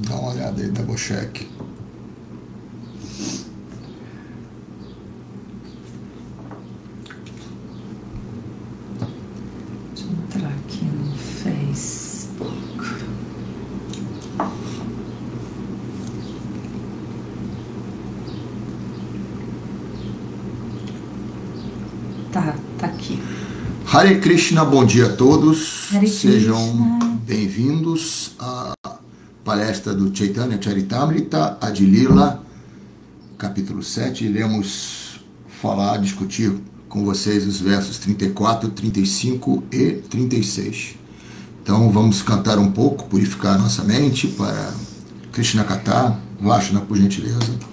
Dá uma olhada aí, double check. Deixa eu entrar aqui no Facebook. Tá aqui. Hare Krishna, bom dia a todos. Hare Sejam Krishna. bem-vindos à palestra do Chaitanya Charitamrita, Adilila, capítulo 7. Iremos discutir com vocês os versos 34, 35 e 36. Então vamos cantar um pouco, purificar nossa mente para Krishna Katha. Vashna, por gentileza.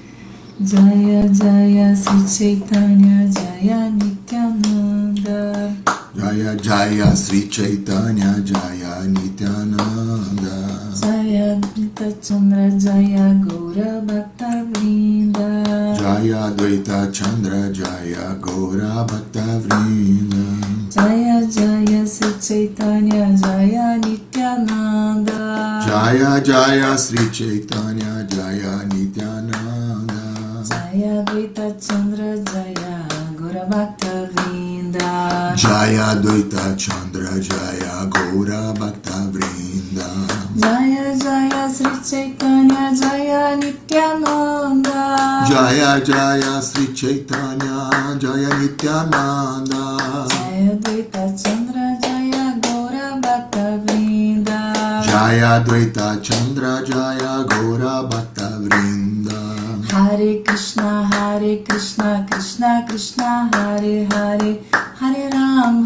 Jaya Jaya Sri Chaitanya Jaya Nityananda. Jaya Jaya Sri Chaitanya Jaya Nityananda. Jaya Advaita Chandra Jaya Gaura Bhakta Vrinda. Jaya Advaita Chandra Jaya Gaura Bhakta Vrinda. Jaya Jaya Sri Chaitanya Jaya Nityananda. Jaya Jaya Sri Chaitanya Jaya Nityananda. Jaya Advaita Chandra Jaya Gaura Bhakta Vrinda. Jaya Advaita Chandra Jaya Gaura Bhakta Vrinda. Jaya Jaya Sri Chaitanya Jaya Nityananda. Jaya Jaya Sri Chaitanya Jaya Nityananda. Jaya Advaita Chandra Jaya Gaura Bhakta Vrinda. Jaya Advaita Chandra Jaya Gaura Bhakta Vrinda. Hare Krishna, Krishna Krishna, Hare Hare, Hare Ram,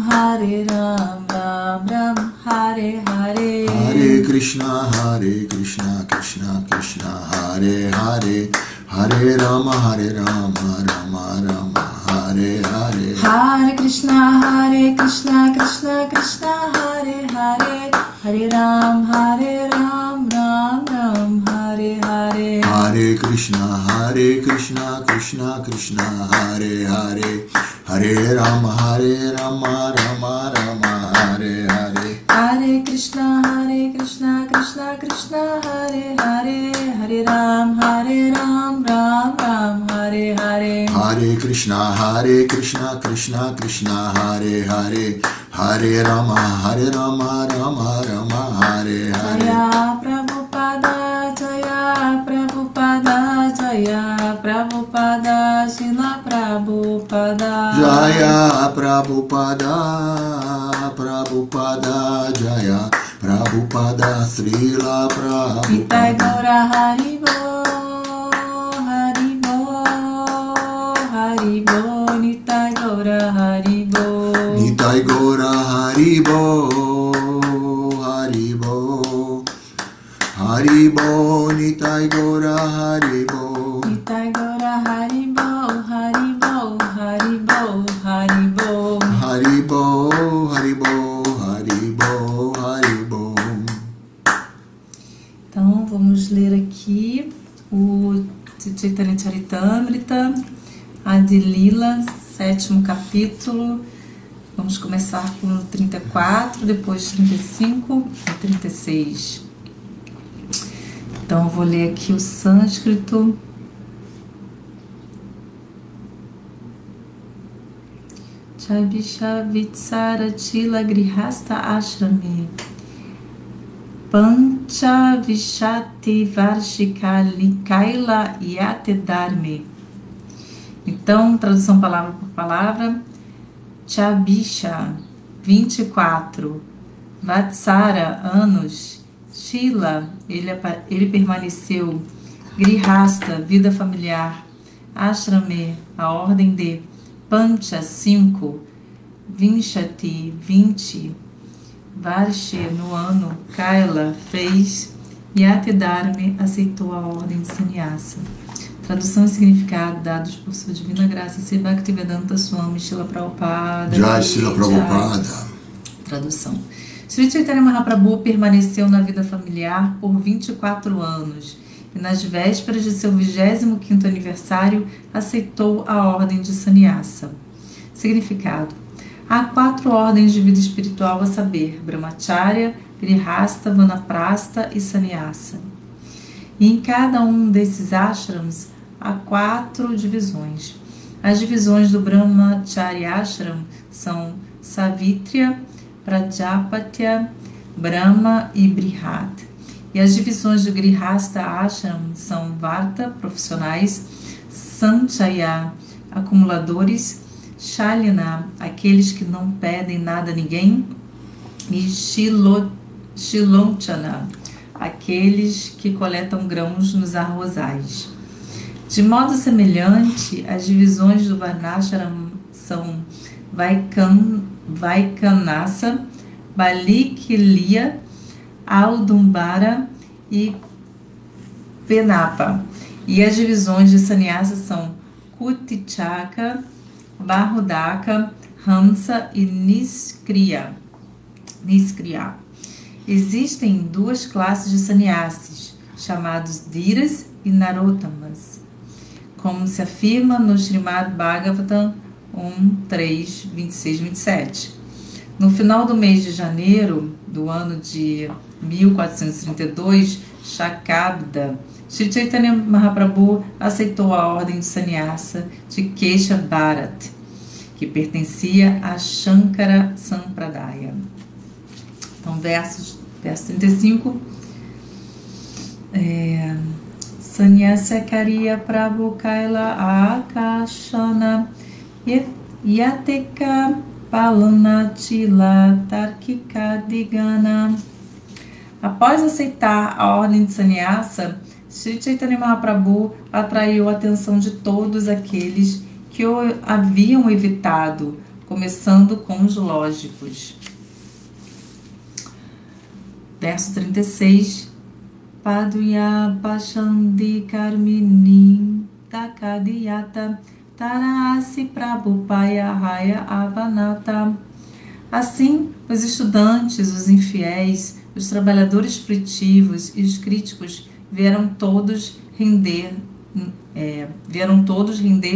Ram Ram, Hare Hare. Hare Krishna, Krishna Krishna, Hare Hare, Hare Rama, Rama Rama, Hare Hare. Hare Krishna, Krishna Krishna, Hare Hare, Hare Ram, Ram Ram, Hare Hare. Hare Krishna, Krishna Krishna, Hare Hare, Hare Rama, Rama Rama, Hare Hare. Hare Krishna, Krishna Krishna, Hare Hare, Hare Ram, Ram Ram, Hare Hare. Hare Krishna, Krishna Krishna, Hare Hare, Hare Rama, Rama Rama, Hare Hare. Jaya Prabhupada, Jaya Prabhupada, Jaya Prabhupada, Srila Prabhupada. Jaya Prabhupada, Prabhupada, Jaya Prabhupada, Srila Nitai Prabhupada. Gaura Haribo, Haribo, Haribo, Nitai Gaura Haribo. Nitai Gaura Haribo, Haribo, Haribo, Nitai Gaura Haribo. Nitai Gaura Haribo, Haribo, Haribo, Haribo. Haribo, Haribo, Haribo, Haribo. Então vamos ler aqui o Chaitanya Charitamrita, Adilila, 7º capítulo. Vamos começar com o 34, depois 35 e 36. Então, eu vou ler aqui o sânscrito. Chabisha Vitsara Chila Grihasta Ashrami Pancha Vishati Varshika Likaila Yate Dharme. Então, tradução palavra por palavra. Chabisha, 24. Vatsara, anos. Shila, ele permaneceu. Grihasta, vida familiar. Ashrame, a ordem de. Pancha, 5. Vinshati, 20. Varshe, no ano. Kaila, fez. Yatidharme, aceitou a ordem de sannyasa. Tradução e significado dados por sua divina graça, Sri Bhaktivedanta Swami Srila Prabhupada. Jai Srila Prabhupada. Tradução. Sri Chaitanya Mahaprabhu permaneceu na vida familiar por 24 anos e nas vésperas de seu 25º aniversário aceitou a ordem de sannyasa. Significado. Há 4 ordens de vida espiritual a saber, Brahmacharya, Grihasta, Vanaprastha e Sannyasa. E em cada um desses ashrams há 4 divisões. As divisões do Brahmacharya Ashram são Savitria, Prajapatya, Brahma e Brihat. E as divisões do Grihastha Ashram são Varta, profissionais, Sanchaya, acumuladores, Shalina, aqueles que não pedem nada a ninguém, e Shilonchana, aqueles que coletam grãos nos arrozais. De modo semelhante, as divisões do Varnashram são Vaikanasa, Balikiliya, Audumbara e Penapa. E as divisões de sannyasa são Kutichaka, Barudaka, Hamsa e Niskriya. Existem 2 classes de sannyasis, chamados Dhiras e Narottamas, como se afirma no Srimad Bhagavatam 1.3, 26, 27. No final do mês de janeiro do ano de 1432, Shakabda, Sri Chaitanya Mahaprabhu aceitou a ordem de sannyasa de Kesha Bharat, que pertencia a Shankara Sampradaya. Então, verso 35. Sannyasa Kariya Prabhu Kaila Akashana Yateka Palanatila Tarkika Digana. Após aceitar a ordem de sannyasa, Sri Chaitanya Mahaprabhu atraiu a atenção de todos aqueles que o haviam evitado, começando com os lógicos. Verso 36. Paduya Pashandi Karmini Takadiyata Tarasi Prabhupaya Raya Avanata. Assim, os estudantes, os infiéis, os trabalhadores fritivos e os críticos vieram todos render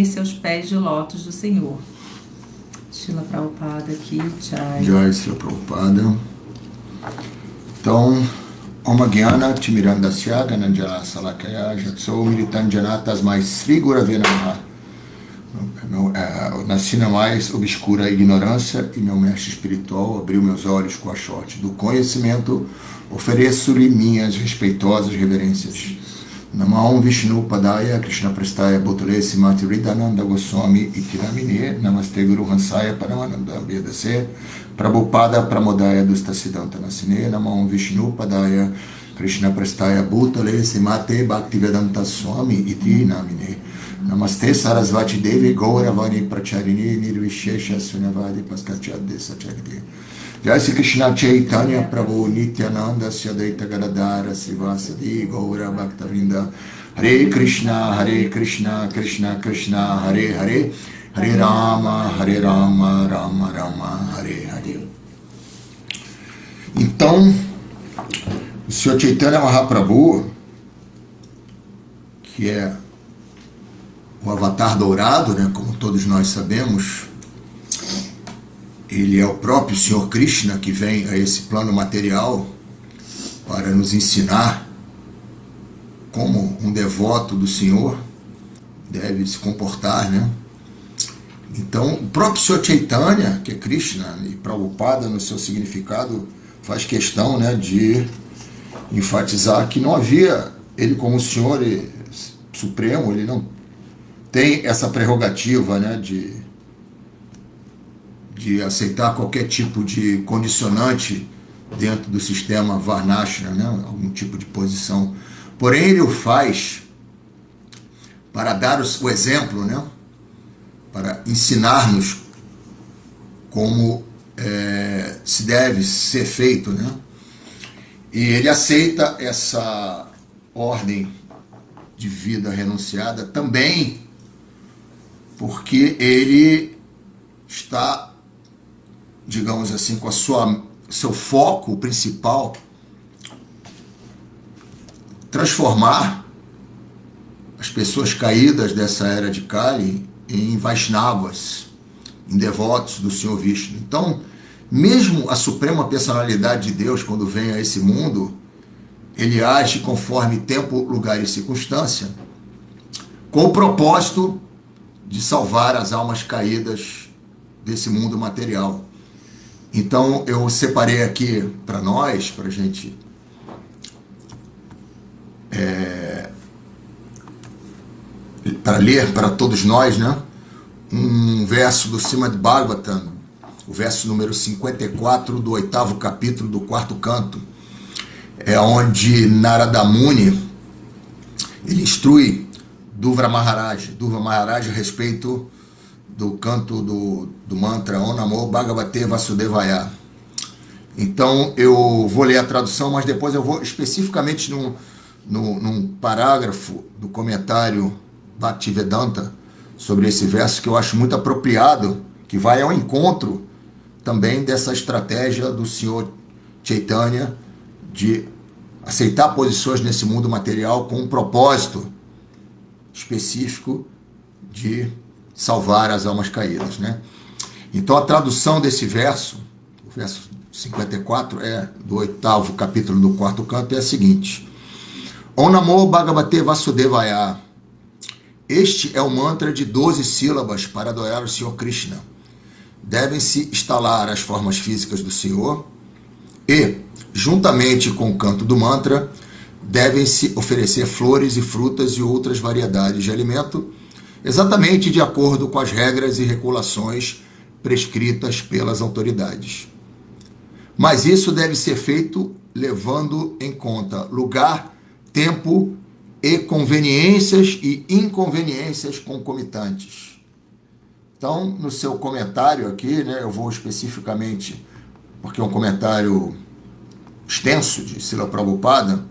seus pés de lótus do Senhor. Srila Prabhupada aqui, Jai. Jai, Srila Prabhupada. Então, Om Gyana Timirandasya Gananjala Salakaya Jatso Militanjana Tasmai Sri Gurave Namaha. Nasci na mais obscura ignorância e meu mestre espiritual abriu meus olhos com a sorte do conhecimento. Ofereço-lhe minhas respeitosas reverências. Namah Vishnu Padaya Krishna Prestaya Bhutale Simati Ridananda Goswami Itiramine Namaste Guru Hansaya Paramananda Vedase Prabhupada Pramodaya Dustasiddhanta Nasine Namah Vishnu Padaya Krishna Prestaya Bhutale Simate Bhaktivedanta Swami Iti Namine Namaste Sarasvati Devi Gauravani Pracharini Nirvishesha Sunyavadi Paskachadde Sachagde. Jai Sri Krishna Chaitanya Prabhu Nityananda Syadaita Gadadara Srivasadi Gaura Bhaktavinda. Hare Krishna Krishna Krishna Hare Hare Hare Rama Rama Rama Hare Hare. Então, o Sr. Chaitanya Mahaprabhu, que é o avatar dourado, né, como todos nós sabemos, ele é o próprio Senhor Krishna que vem a esse plano material para nos ensinar como um devoto do Senhor deve se comportar, né? Então, o próprio Senhor Chaitanya, que é Krishna, e Prabhupada no seu significado, faz questão, né, de enfatizar que não havia, ele como Senhor Supremo, ele não tem essa prerrogativa, né, de aceitar qualquer tipo de condicionante dentro do sistema Varnashram, né, algum tipo de posição. Porém, ele o faz para dar o exemplo, né, para ensinar-nos como se deve ser feito, né? E ele aceita essa ordem de vida renunciada também porque ele está, digamos assim, com seu foco principal, transformar as pessoas caídas dessa era de Kali em Vaishnavas, em devotos do Senhor Vishnu. Então, mesmo a suprema personalidade de Deus, quando vem a esse mundo, ele age conforme tempo, lugar e circunstância, com o propósito de salvar as almas caídas desse mundo material. Então eu separei aqui para nós, para a gente para ler para todos nós, né? Um verso do Srimad Bhagavatam, o verso número 54 do 8º capítulo do 4º canto, é onde Narada Muni ele instrui Dhruva Maharaj a respeito do canto do mantra Om Namo Bhagavate Vasudevaya. Então eu vou ler a tradução, mas depois eu vou especificamente num parágrafo do comentário Bhaktivedanta sobre esse verso, que eu acho muito apropriado, que vai ao encontro também dessa estratégia do Senhor Chaitanya de aceitar posições nesse mundo material com um propósito específico de salvar as almas caídas, né? Então a tradução desse verso, o verso 54 é do 8º capítulo do 4º canto, é a seguinte: Om Namo Bhagavate Vasudevaya. Este é o mantra de 12 sílabas para adorar o Senhor Krishna. Devem-se instalar as formas físicas do Senhor e, juntamente com o canto do mantra, devem-se oferecer flores e frutas e outras variedades de alimento, exatamente de acordo com as regras e regulações prescritas pelas autoridades. Mas isso deve ser feito levando em conta lugar, tempo e conveniências e inconveniências concomitantes. Então, no seu comentário aqui, né, eu vou especificamente, porque é um comentário extenso de Srila Prabhupada,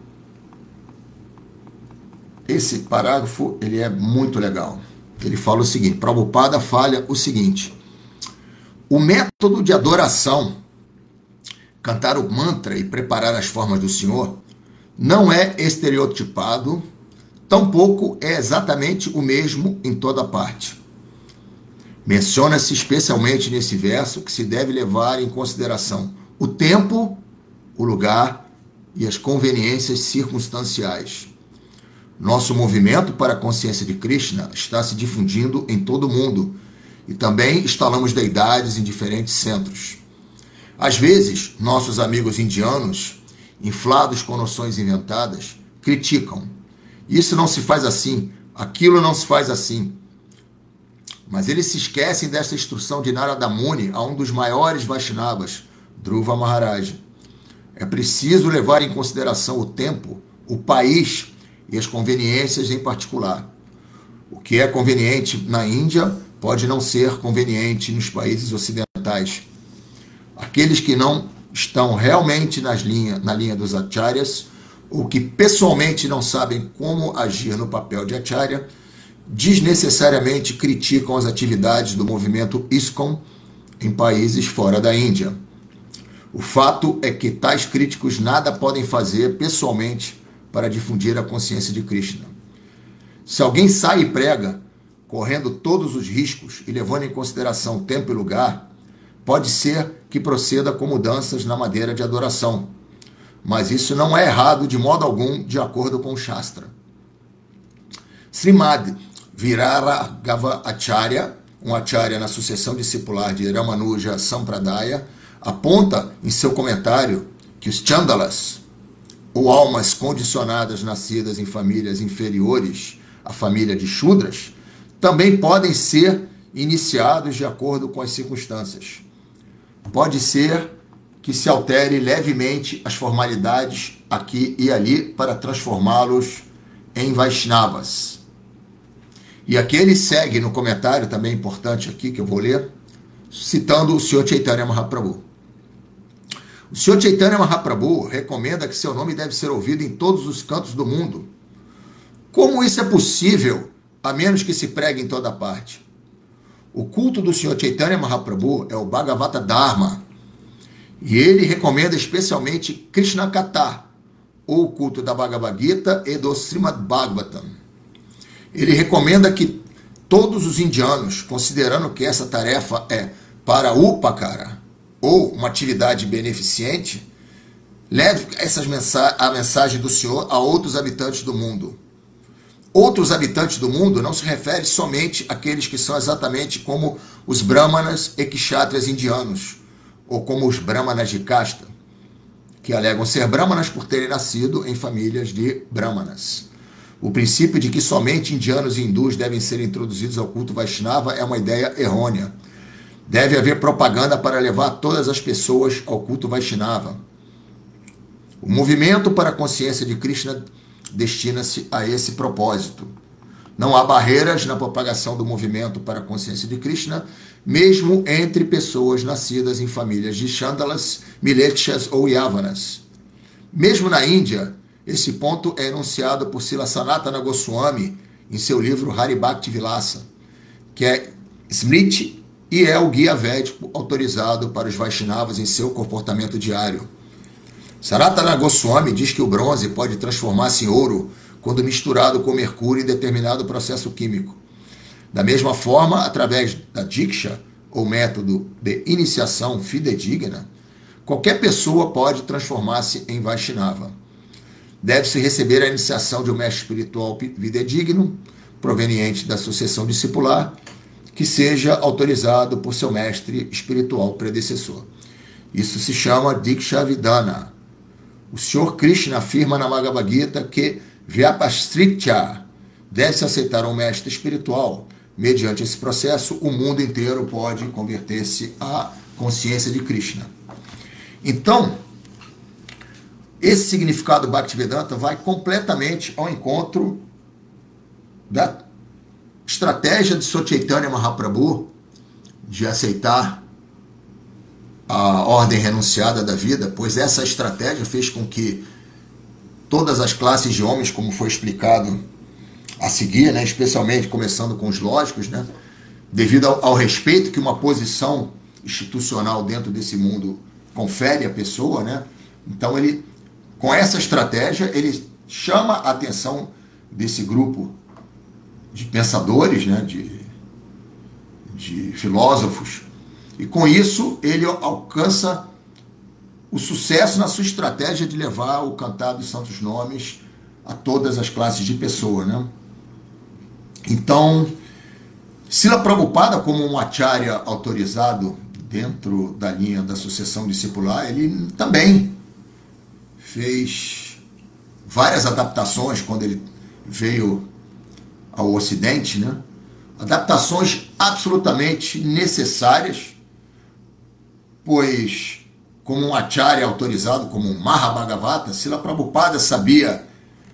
esse parágrafo ele é muito legal. Ele fala o seguinte, Prabhupada fala o seguinte: o método de adoração, cantar o mantra e preparar as formas do Senhor, não é estereotipado, tampouco é exatamente o mesmo em toda parte. Menciona-se especialmente nesse verso que se deve levar em consideração o tempo, o lugar e as conveniências circunstanciais. Nosso movimento para a consciência de Krishna está se difundindo em todo o mundo e também instalamos deidades em diferentes centros. Às vezes, nossos amigos indianos, inflados com noções inventadas, criticam. Isso não se faz assim, aquilo não se faz assim. Mas eles se esquecem dessa instrução de Narada Muni a um dos maiores Vaishnavas, Dhruva Maharaj. É preciso levar em consideração o tempo, o país e as conveniências em particular. O que é conveniente na Índia pode não ser conveniente nos países ocidentais. Aqueles que não estão realmente na linha dos acharyas, ou que pessoalmente não sabem como agir no papel de acharya, desnecessariamente criticam as atividades do movimento ISKCON em países fora da Índia. O fato é que tais críticos nada podem fazer pessoalmente para difundir a consciência de Krishna. Se alguém sai e prega, correndo todos os riscos e levando em consideração tempo e lugar, pode ser que proceda com mudanças na maneira de adoração, mas isso não é errado de modo algum, de acordo com o Shastra. Srimad Viraragava Acharya, um acharya na sucessão discipular de Ramanuja Sampradaya, aponta em seu comentário que os Chandalas, ou almas condicionadas nascidas em famílias inferiores à família de Shudras, também podem ser iniciados de acordo com as circunstâncias. Pode ser que se altere levemente as formalidades aqui e ali para transformá-los em Vaishnavas. E aqui ele segue no comentário, também importante aqui, que eu vou ler, citando o Sr. Chaitanya Mahaprabhu. O Sr. Chaitanya Mahaprabhu recomenda que seu nome deve ser ouvido em todos os cantos do mundo. Como isso é possível, a menos que se pregue em toda parte? O culto do Sr. Chaitanya Mahaprabhu é o Bhagavata Dharma, e ele recomenda especialmente Krishna Katha, ou o culto da Bhagavad Gita e do Srimad Bhagavatam. Ele recomenda que todos os indianos, considerando que essa tarefa é para upakara, ou uma atividade beneficente, Leve a mensagem do Senhor a outros habitantes do mundo. Outros habitantes do mundo não se refere somente àqueles que são exatamente como os brahmanas e kshatriyas indianos, ou como os brahmanas de casta, que alegam ser brahmanas por terem nascido em famílias de brahmanas. O princípio de que somente indianos e hindus devem ser introduzidos ao culto Vaishnava é uma ideia errônea. Deve haver propaganda para levar todas as pessoas ao culto Vaishnava. O movimento para a consciência de Krishna destina-se a esse propósito. Não há barreiras na propagação do movimento para a consciência de Krishna, mesmo entre pessoas nascidas em famílias de Chandalas, Milechas ou Yavanas. Mesmo na Índia, esse ponto é enunciado por Srila Sanatana Goswami em seu livro Haribhakti Vilasa, que é Smriti e é o guia védico autorizado para os Vaishnavas em seu comportamento diário. Sanatana Goswami diz que o bronze pode transformar-se em ouro quando misturado com mercúrio em determinado processo químico. Da mesma forma, através da Diksha, ou método de iniciação fidedigna, qualquer pessoa pode transformar-se em Vaishnava. Deve-se receber a iniciação de um mestre espiritual fidedigno, proveniente da sucessão discipular, que seja autorizado por seu mestre espiritual predecessor. Isso se chama Diksha Vidana. O Senhor Krishna afirma na Bhagavad Gita que Vyapastritya deve-se aceitar um mestre espiritual. Mediante esse processo, o mundo inteiro pode converter-se à consciência de Krishna. Então, esse significado Bhaktivedanta vai completamente ao encontro da estratégia de Sri Chaitanya Mahaprabhu de aceitar a ordem renunciada da vida, pois essa estratégia fez com que todas as classes de homens, como foi explicado a seguir, né, especialmente começando com os lógicos, né, devido ao respeito que uma posição institucional dentro desse mundo confere à pessoa, né, então ele, com essa estratégia, ele chama a atenção desse grupo de pensadores, né, de filósofos, e com isso ele alcança o sucesso na sua estratégia de levar o cantar dos santos nomes a todas as classes de pessoa, né? Então, Srila Prabhupada, como um acharya autorizado dentro da linha da sucessão discipular, ele também fez várias adaptações quando ele veio ao Ocidente, né? Adaptações absolutamente necessárias, pois, como um acharya autorizado, como um Mahabhagavata, Srila Prabhupada sabia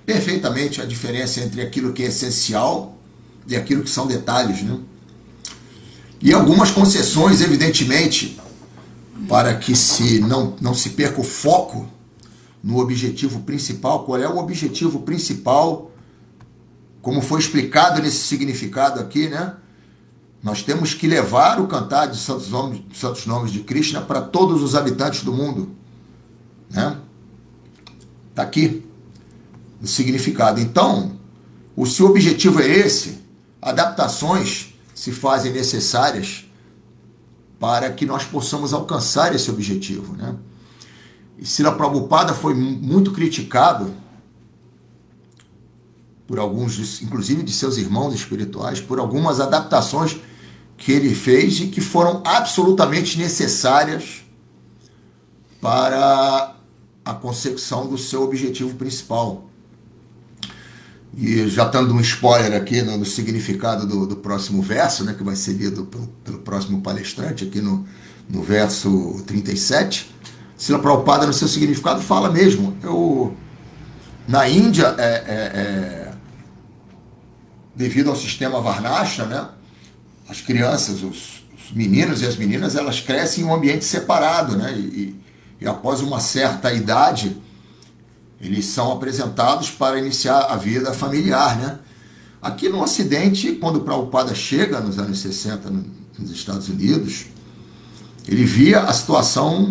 perfeitamente a diferença entre aquilo que é essencial e aquilo que são detalhes, né? E algumas concessões, evidentemente, para que não se perca o foco no objetivo principal. Qual é o objetivo principal? Como foi explicado nesse significado aqui, né? Nós temos que levar o cantar de santos nomes de Krishna para todos os habitantes do mundo, né? Está aqui o significado. Então, o seu objetivo é esse. Adaptações se fazem necessárias para que nós possamos alcançar esse objetivo, né? E Srila Prabhupada foi muito criticado por alguns, inclusive de seus irmãos espirituais, por algumas adaptações que ele fez e que foram absolutamente necessárias para a consecução do seu objetivo principal. E já dando um spoiler aqui no significado do próximo verso, né, que vai ser lido pelo próximo palestrante, aqui no verso 37, Srila Prabhupada, no seu significado, fala mesmo, na Índia, devido ao sistema Varnashra, né, as crianças, os meninos e as meninas, elas crescem em um ambiente separado, né, e após uma certa idade, eles são apresentados para iniciar a vida familiar, né? Aqui no Ocidente, quando o Prabhupada chega nos anos 60 nos Estados Unidos, ele via a situação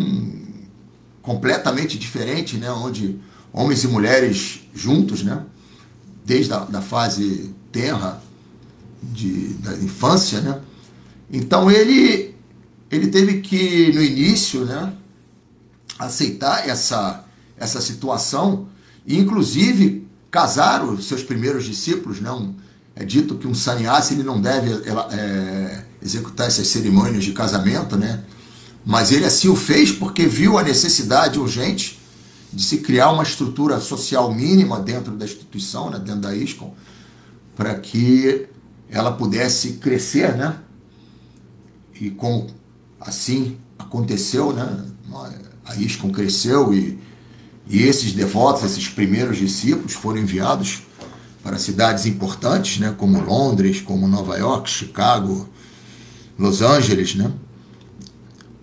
completamente diferente, né? Onde homens e mulheres juntos, né? Desde a fase tenra da infância, né? Então ele teve que, no início, né, aceitar essa essa situação, e inclusive casaram os seus primeiros discípulos, né? É dito que um sannyasi ele não deve executar essas cerimônias de casamento, né? Mas ele assim o fez porque viu a necessidade urgente de se criar uma estrutura social mínima dentro da instituição, né? Dentro da ISKCON, para que ela pudesse crescer, né? E como assim aconteceu, né? A ISKCON cresceu e esses devotos, esses primeiros discípulos foram enviados para cidades importantes, né? Como Londres, como Nova York, Chicago, Los Angeles, né?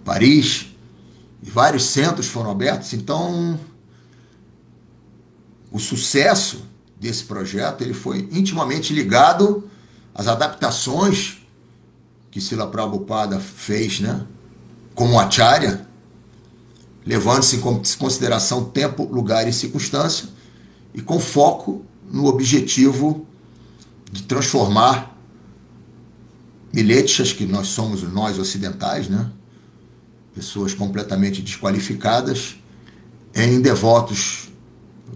Paris, e vários centros foram abertos. Então, o sucesso desse projeto ele foi intimamente ligado às adaptações que Srila Prabhupada fez, né? Como acharya, levando-se em consideração tempo, lugar e circunstância, e com foco no objetivo de transformar milechas, que nós somos nós ocidentais, né? Pessoas completamente desqualificadas, em devotos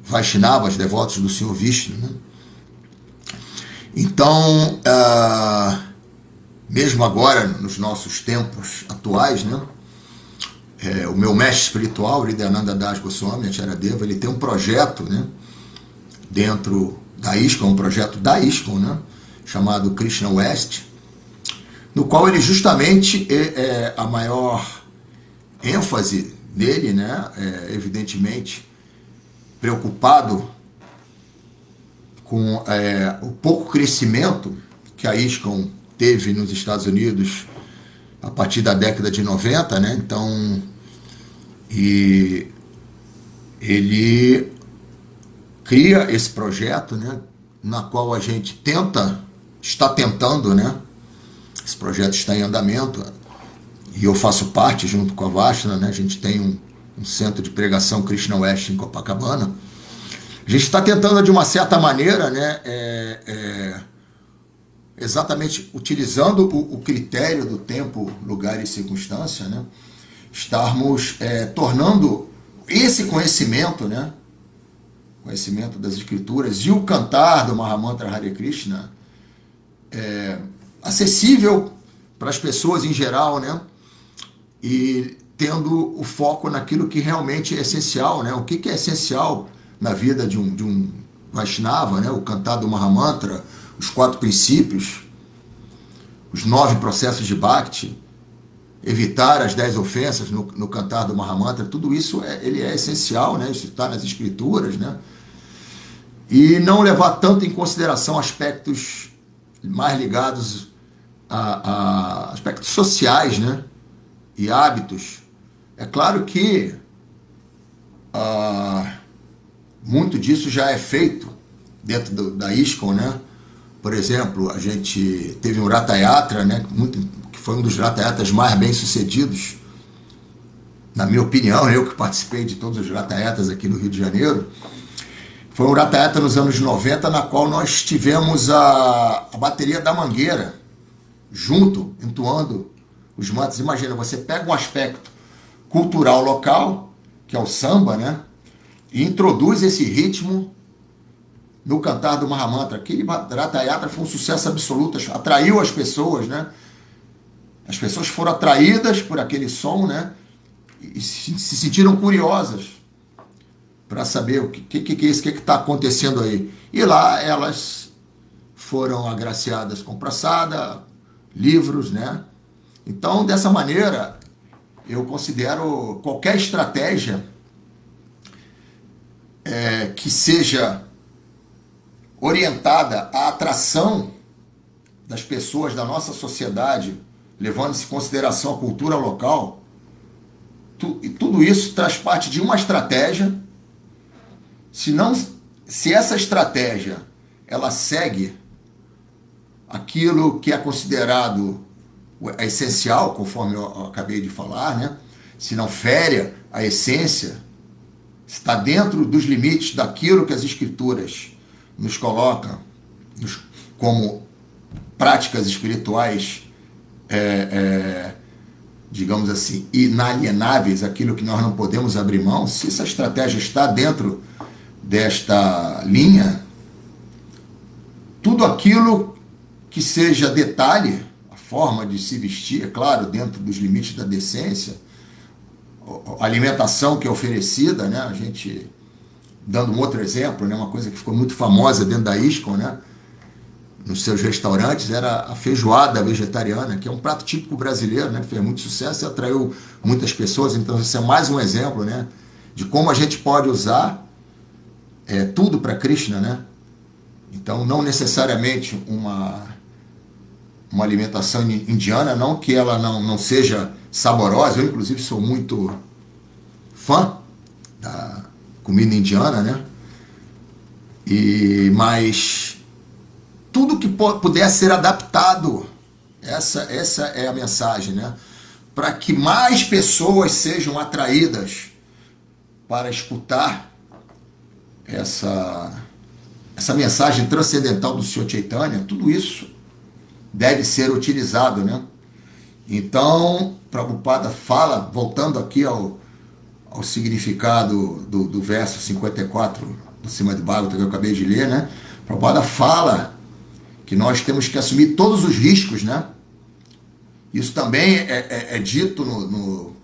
Vaishnavas, devotos do Senhor Vishnu, né? Então, mesmo agora, nos nossos tempos atuais, né? O meu mestre espiritual, Hridayananda Das Goswami Acharyadeva, ele tem um projeto, né? Dentro da ISKCON, um projeto da ISKCON, né? Chamado Krishna West, no qual ele justamente a maior ênfase dele, né? Evidentemente preocupado com o pouco crescimento que a ISKCON teve nos Estados Unidos a partir da década de 90, né? Então, e ele cria esse projeto, né? Na qual a gente está tentando, né? Esse projeto está em andamento e eu faço parte junto com a Vashna, né? A gente tem um centro de pregação Krishna West em Copacabana. A gente está tentando de uma certa maneira, né? Exatamente utilizando o critério do tempo, lugar e circunstância, né? Estarmos tornando esse conhecimento, né? Conhecimento das escrituras e o cantar do Mahamantra Hare Krishna acessível para as pessoas em geral, né? E tendo o foco naquilo que realmente é essencial, né? O que é essencial na vida de um Vaishnava, né? O cantar do Mahamantra, os 4 princípios, os 9 processos de Bhakti, evitar as 10 ofensas no cantar do Mahamantra, tudo isso ele é essencial, né? Isso está nas escrituras, né? E não levar tanto em consideração aspectos mais ligados a aspectos sociais, né? E hábitos. É claro que muito disso já é feito dentro da ISKCON, né? Por exemplo, a gente teve um Ratha Yatra, né? Que foi um dos Ratha Yatras mais bem sucedidos, na minha opinião, eu que participei de todos os Ratha Yatras aqui no Rio de Janeiro. Foi um Ratha Yatra nos anos 90, na qual nós tivemos a bateria da Mangueira junto, entoando os mantras. Imagina, você pega um aspecto cultural local, que é o samba, né? E introduz esse ritmo no cantar do Mahamantra. Aquele Ratha Yatra foi um sucesso absoluto, atraiu as pessoas, né? As pessoas foram atraídas por aquele som, né? E se sentiram curiosas para saber o que é isso, o que está acontecendo aí. E lá elas foram agraciadas com praçada, livros, né? Então, dessa maneira, eu considero qualquer estratégia que seja orientada à atração das pessoas da nossa sociedade, levando-se em consideração a cultura local, e tudo isso traz parte de uma estratégia. Se essa estratégia ela segue aquilo que é considerado essencial, conforme eu acabei de falar, né? Se não fere a essência, está dentro dos limites daquilo que as escrituras nos colocam como práticas espirituais digamos assim, inalienáveis, aquilo que nós não podemos abrir mão, se essa estratégia está dentro desta linha, tudo aquilo que seja detalhe, a forma de se vestir, é claro, dentro dos limites da decência, a alimentação que é oferecida, né? A gente, dando um outro exemplo, né? Uma coisa que ficou muito famosa dentro da ISCOM, né? Nos seus restaurantes, era a feijoada vegetariana, que é um prato típico brasileiro, né? Fez muito sucesso e atraiu muitas pessoas. Então, esse é mais um exemplo, né? De como a gente pode usar tudo para Krishna, né? Então, não necessariamente uma alimentação indiana, não que ela não seja saborosa. Eu, inclusive, sou muito fã da comida indiana, né? Mas tudo que puder ser adaptado, essa é a mensagem, né? Para que mais pessoas sejam atraídas para escutar essa mensagem transcendental do Senhor Chaitanya, tudo isso deve ser utilizado, né? Então, Prabhupada fala, voltando aqui ao significado do verso 54 do Srimad Bhagavatam que eu acabei de ler, né? Prabhupada fala que nós temos que assumir todos os riscos, né? Isso também é dito no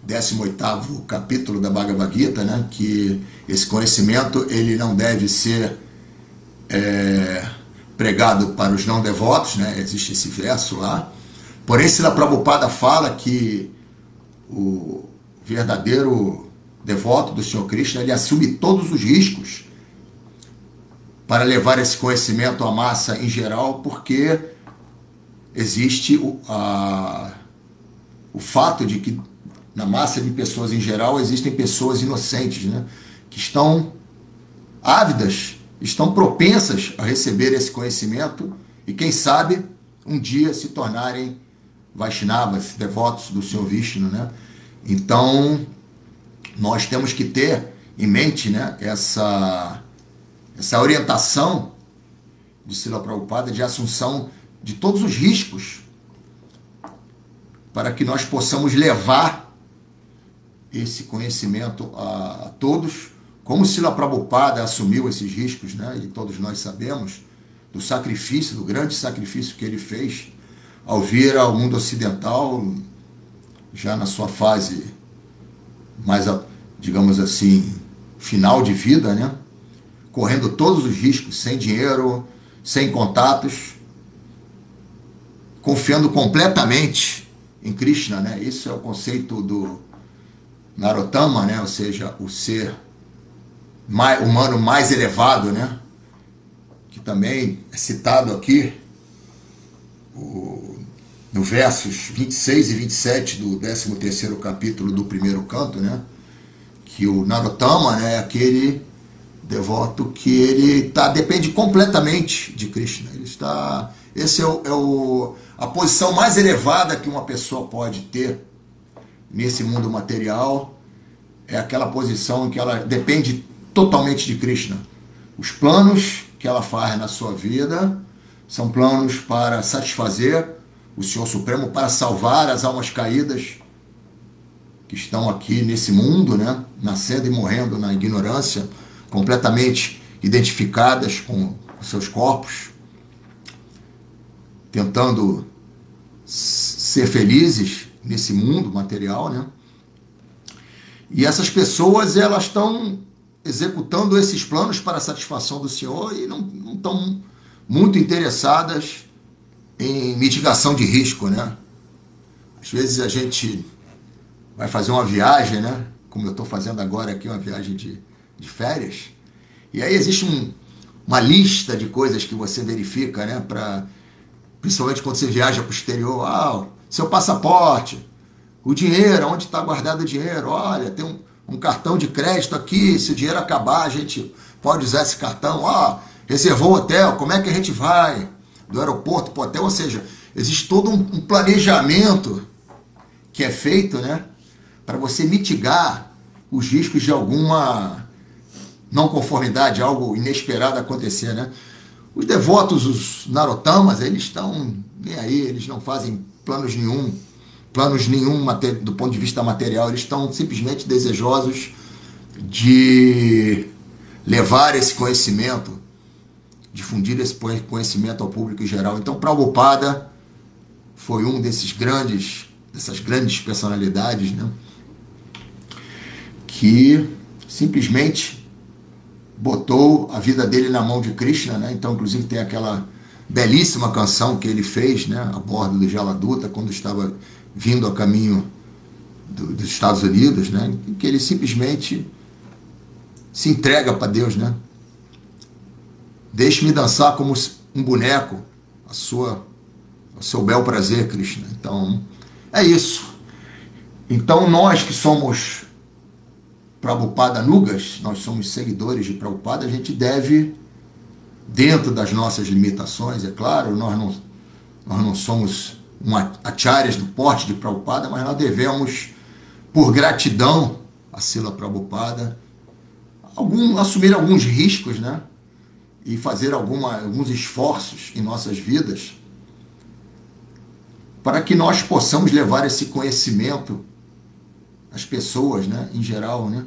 18º capítulo da Bhagavad Gita, né? Que esse conhecimento ele não deve ser pregado para os não devotos, né? Existe esse verso lá. Porém, Srila Prabhupada fala que o verdadeiro devoto do Senhor Krishna, ele assume todos os riscos para levar esse conhecimento à massa em geral, porque existe o fato de que na massa de pessoas em geral existem pessoas inocentes, né? Que estão ávidas, estão propensas a receber esse conhecimento e, quem sabe, um dia se tornarem Vaishnavas, devotos do Senhor Vishnu, né? Então, nós temos que ter em mente, né, essa orientação de Srila Prabhupada de assunção de todos os riscos para que nós possamos levar esse conhecimento a todos, como Srila Prabhupada assumiu esses riscos, né? E todos nós sabemos do sacrifício, do grande sacrifício que ele fez ao vir ao mundo ocidental, já na sua fase mais, digamos assim, final de vida, né? Correndo todos os riscos, sem dinheiro, sem contatos, confiando completamente em Krishna, né? Isso é o conceito do Narottama, né? Ou seja, o ser humano mais elevado, né? Que também é citado aqui no versos 26 e 27 do 13º capítulo do primeiro canto, né? Que o Narottama, né, é aquele devoto que ele depende completamente de Krishna. Esse é a posição mais elevada que uma pessoa pode ter nesse mundo material, é aquela posição em que ela depende totalmente de Krishna. Os planos que ela faz na sua vida são planos para satisfazer o Senhor Supremo, para salvar as almas caídas que estão aqui nesse mundo, né, nascendo e morrendo na ignorância, completamente identificadas com seus corpos, tentando ser felizes nesse mundo material, né? E essas pessoas, elas estão executando esses planos para a satisfação do Senhor e não estão muito interessadas em mitigação de risco, né? Às vezes a gente vai fazer uma viagem, né? Como eu estou fazendo agora aqui, uma viagem de férias, e aí existe uma lista de coisas que você verifica, né? Principalmente quando você viaja para o exterior, seu passaporte, o dinheiro, onde está guardado o dinheiro, olha, tem um cartão de crédito aqui, se o dinheiro acabar, a gente pode usar esse cartão, reservou o hotel, como é que a gente vai do aeroporto para o hotel? Ou seja, existe todo um planejamento que é feito, né, para você mitigar os riscos de alguma não conformidade, algo inesperado acontecer, né? Os devotos, os Narottamas, eles estão nem aí, eles não fazem planos nenhum planos nenhum do ponto de vista material, eles estão simplesmente desejosos de levar esse conhecimento, difundir esse conhecimento ao público em geral. Então, Prabhupada foi dessas grandes personalidades, né, que simplesmente botou a vida dele na mão de Krishna, né? Então, inclusive, tem aquela belíssima canção que ele fez, né, a bordo do Jaladuta, quando estava vindo a caminho dos Estados Unidos, né, em que ele simplesmente se entrega para Deus, né? Deixe-me dançar como um boneco, ao seu bel prazer, Krishna. Então, é isso. Então, nós que somos Prabhupada Nugas, nós somos seguidores de Prabhupada, a gente deve, dentro das nossas limitações, é claro, nós não somos acharyas do porte de Prabhupada, mas nós devemos, por gratidão a Srila Prabhupada, assumir alguns riscos, né? E fazer alguns esforços em nossas vidas para que nós possamos levar esse conhecimento às pessoas, né, em geral, né?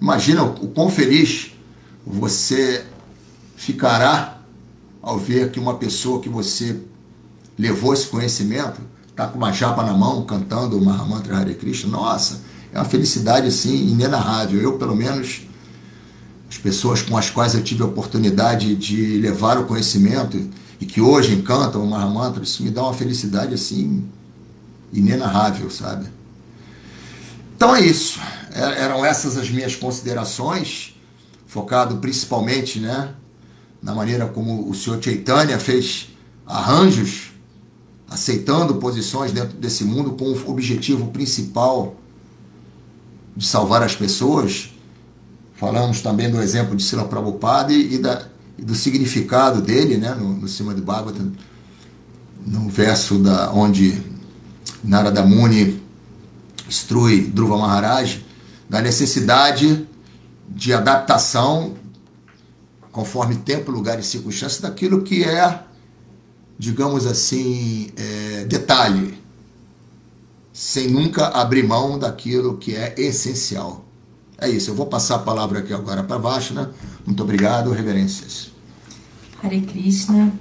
Imagina o quão feliz você ficará ao ver que uma pessoa que você levou esse conhecimento está com uma japa na mão, cantando o Mahamantra Hare Krishna. Nossa, é uma felicidade assim inenarrável. Eu, pelo menos, as pessoas com as quais eu tive a oportunidade de levar o conhecimento e que hoje encantam o Mahamantra, isso me dá uma felicidade assim inenarrável, sabe? Então é isso. Eram essas as minhas considerações, focado principalmente, né, na maneira como o Sr. Chaitanya fez arranjos, aceitando posições dentro desse mundo com o objetivo principal de salvar as pessoas. Falamos também do exemplo de Srila Prabhupada e do significado dele, né, no Srimad Bhagavatam, no verso onde Narada Muni instrui Dhruva Maharaj da necessidade de adaptação conforme tempo, lugar e circunstância daquilo que é, digamos assim, detalhe, sem nunca abrir mão daquilo que é essencial. É isso, eu vou passar a palavra aqui agora para Vashna. Muito obrigado, reverências. Hare Krishna.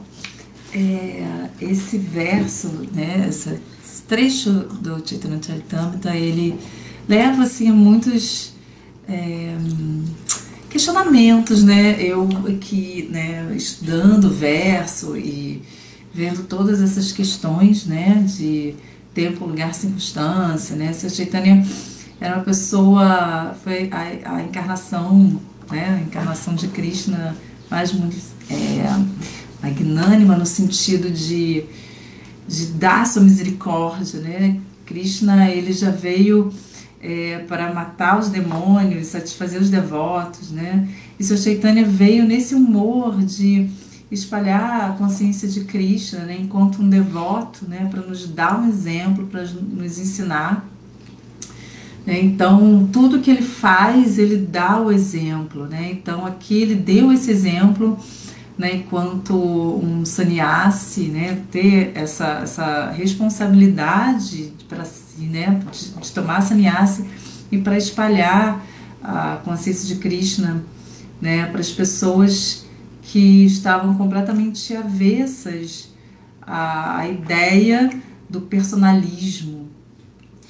Esse verso, né, esse trecho do Chaitanya Charitamrita, ele leva assim, a muitos questionamentos, né? Eu aqui, né, estudando o verso e vendo todas essas questões, né, de tempo, lugar, circunstância, né? Essa Chaitanya era uma pessoa, foi a encarnação, né, a encarnação de Krishna mais magnânima no sentido de dar sua misericórdia, né? Krishna, ele já veio para matar os demônios, satisfazer os devotos, né? E Sr. Chaitanya veio nesse humor de espalhar a consciência de Krishna, né, enquanto um devoto, né, para nos dar um exemplo, para nos ensinar. Então, tudo que ele faz, ele dá o exemplo, né? Então, aqui ele deu esse exemplo, né, enquanto um sannyasi, né, ter essa responsabilidade para si, né, de tomar sannyasi e para espalhar a consciência de Krishna, né, para as pessoas que estavam completamente avessas à ideia do personalismo,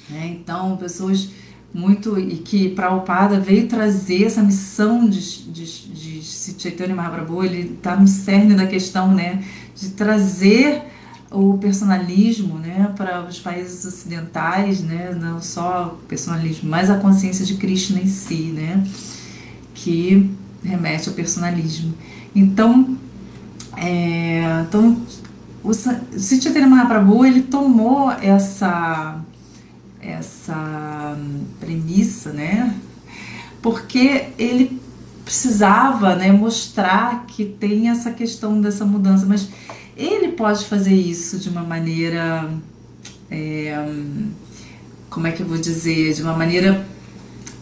né? Então, pessoas e que Prabhupada veio trazer essa missão de Chaitanya Mahaprabhu, ele está no cerne da questão, né, de trazer o personalismo, né, para os países ocidentais, né, não só o personalismo, mas a consciência de Krishna em si, né, que remete ao personalismo. Então, o Chaitanya Mahaprabhu, ele tomou essa premissa, né, porque ele precisava, né, mostrar que tem essa questão dessa mudança, mas ele pode fazer isso de uma maneira, como é que eu vou dizer, de uma maneira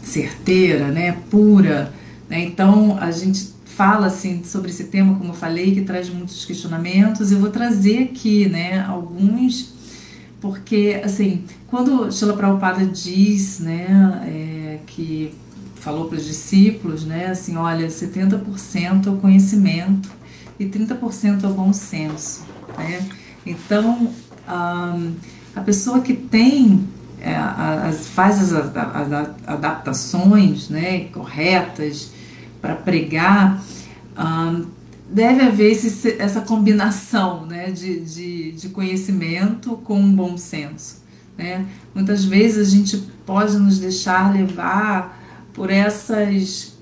certeira, né, pura, né? Então a gente fala assim sobre esse tema, como eu falei, que traz muitos questionamentos. Eu vou trazer aqui, né, alguns Porque, assim, quando Srila Prabhupada diz, né, que falou para os discípulos, né, assim, olha, 70% é o conhecimento e 30% é o bom senso, né? Então, a pessoa que tem, faz as adaptações, né, corretas para pregar, deve haver essa combinação, né, de conhecimento com bom senso, né? Muitas vezes a gente pode nos deixar levar por essas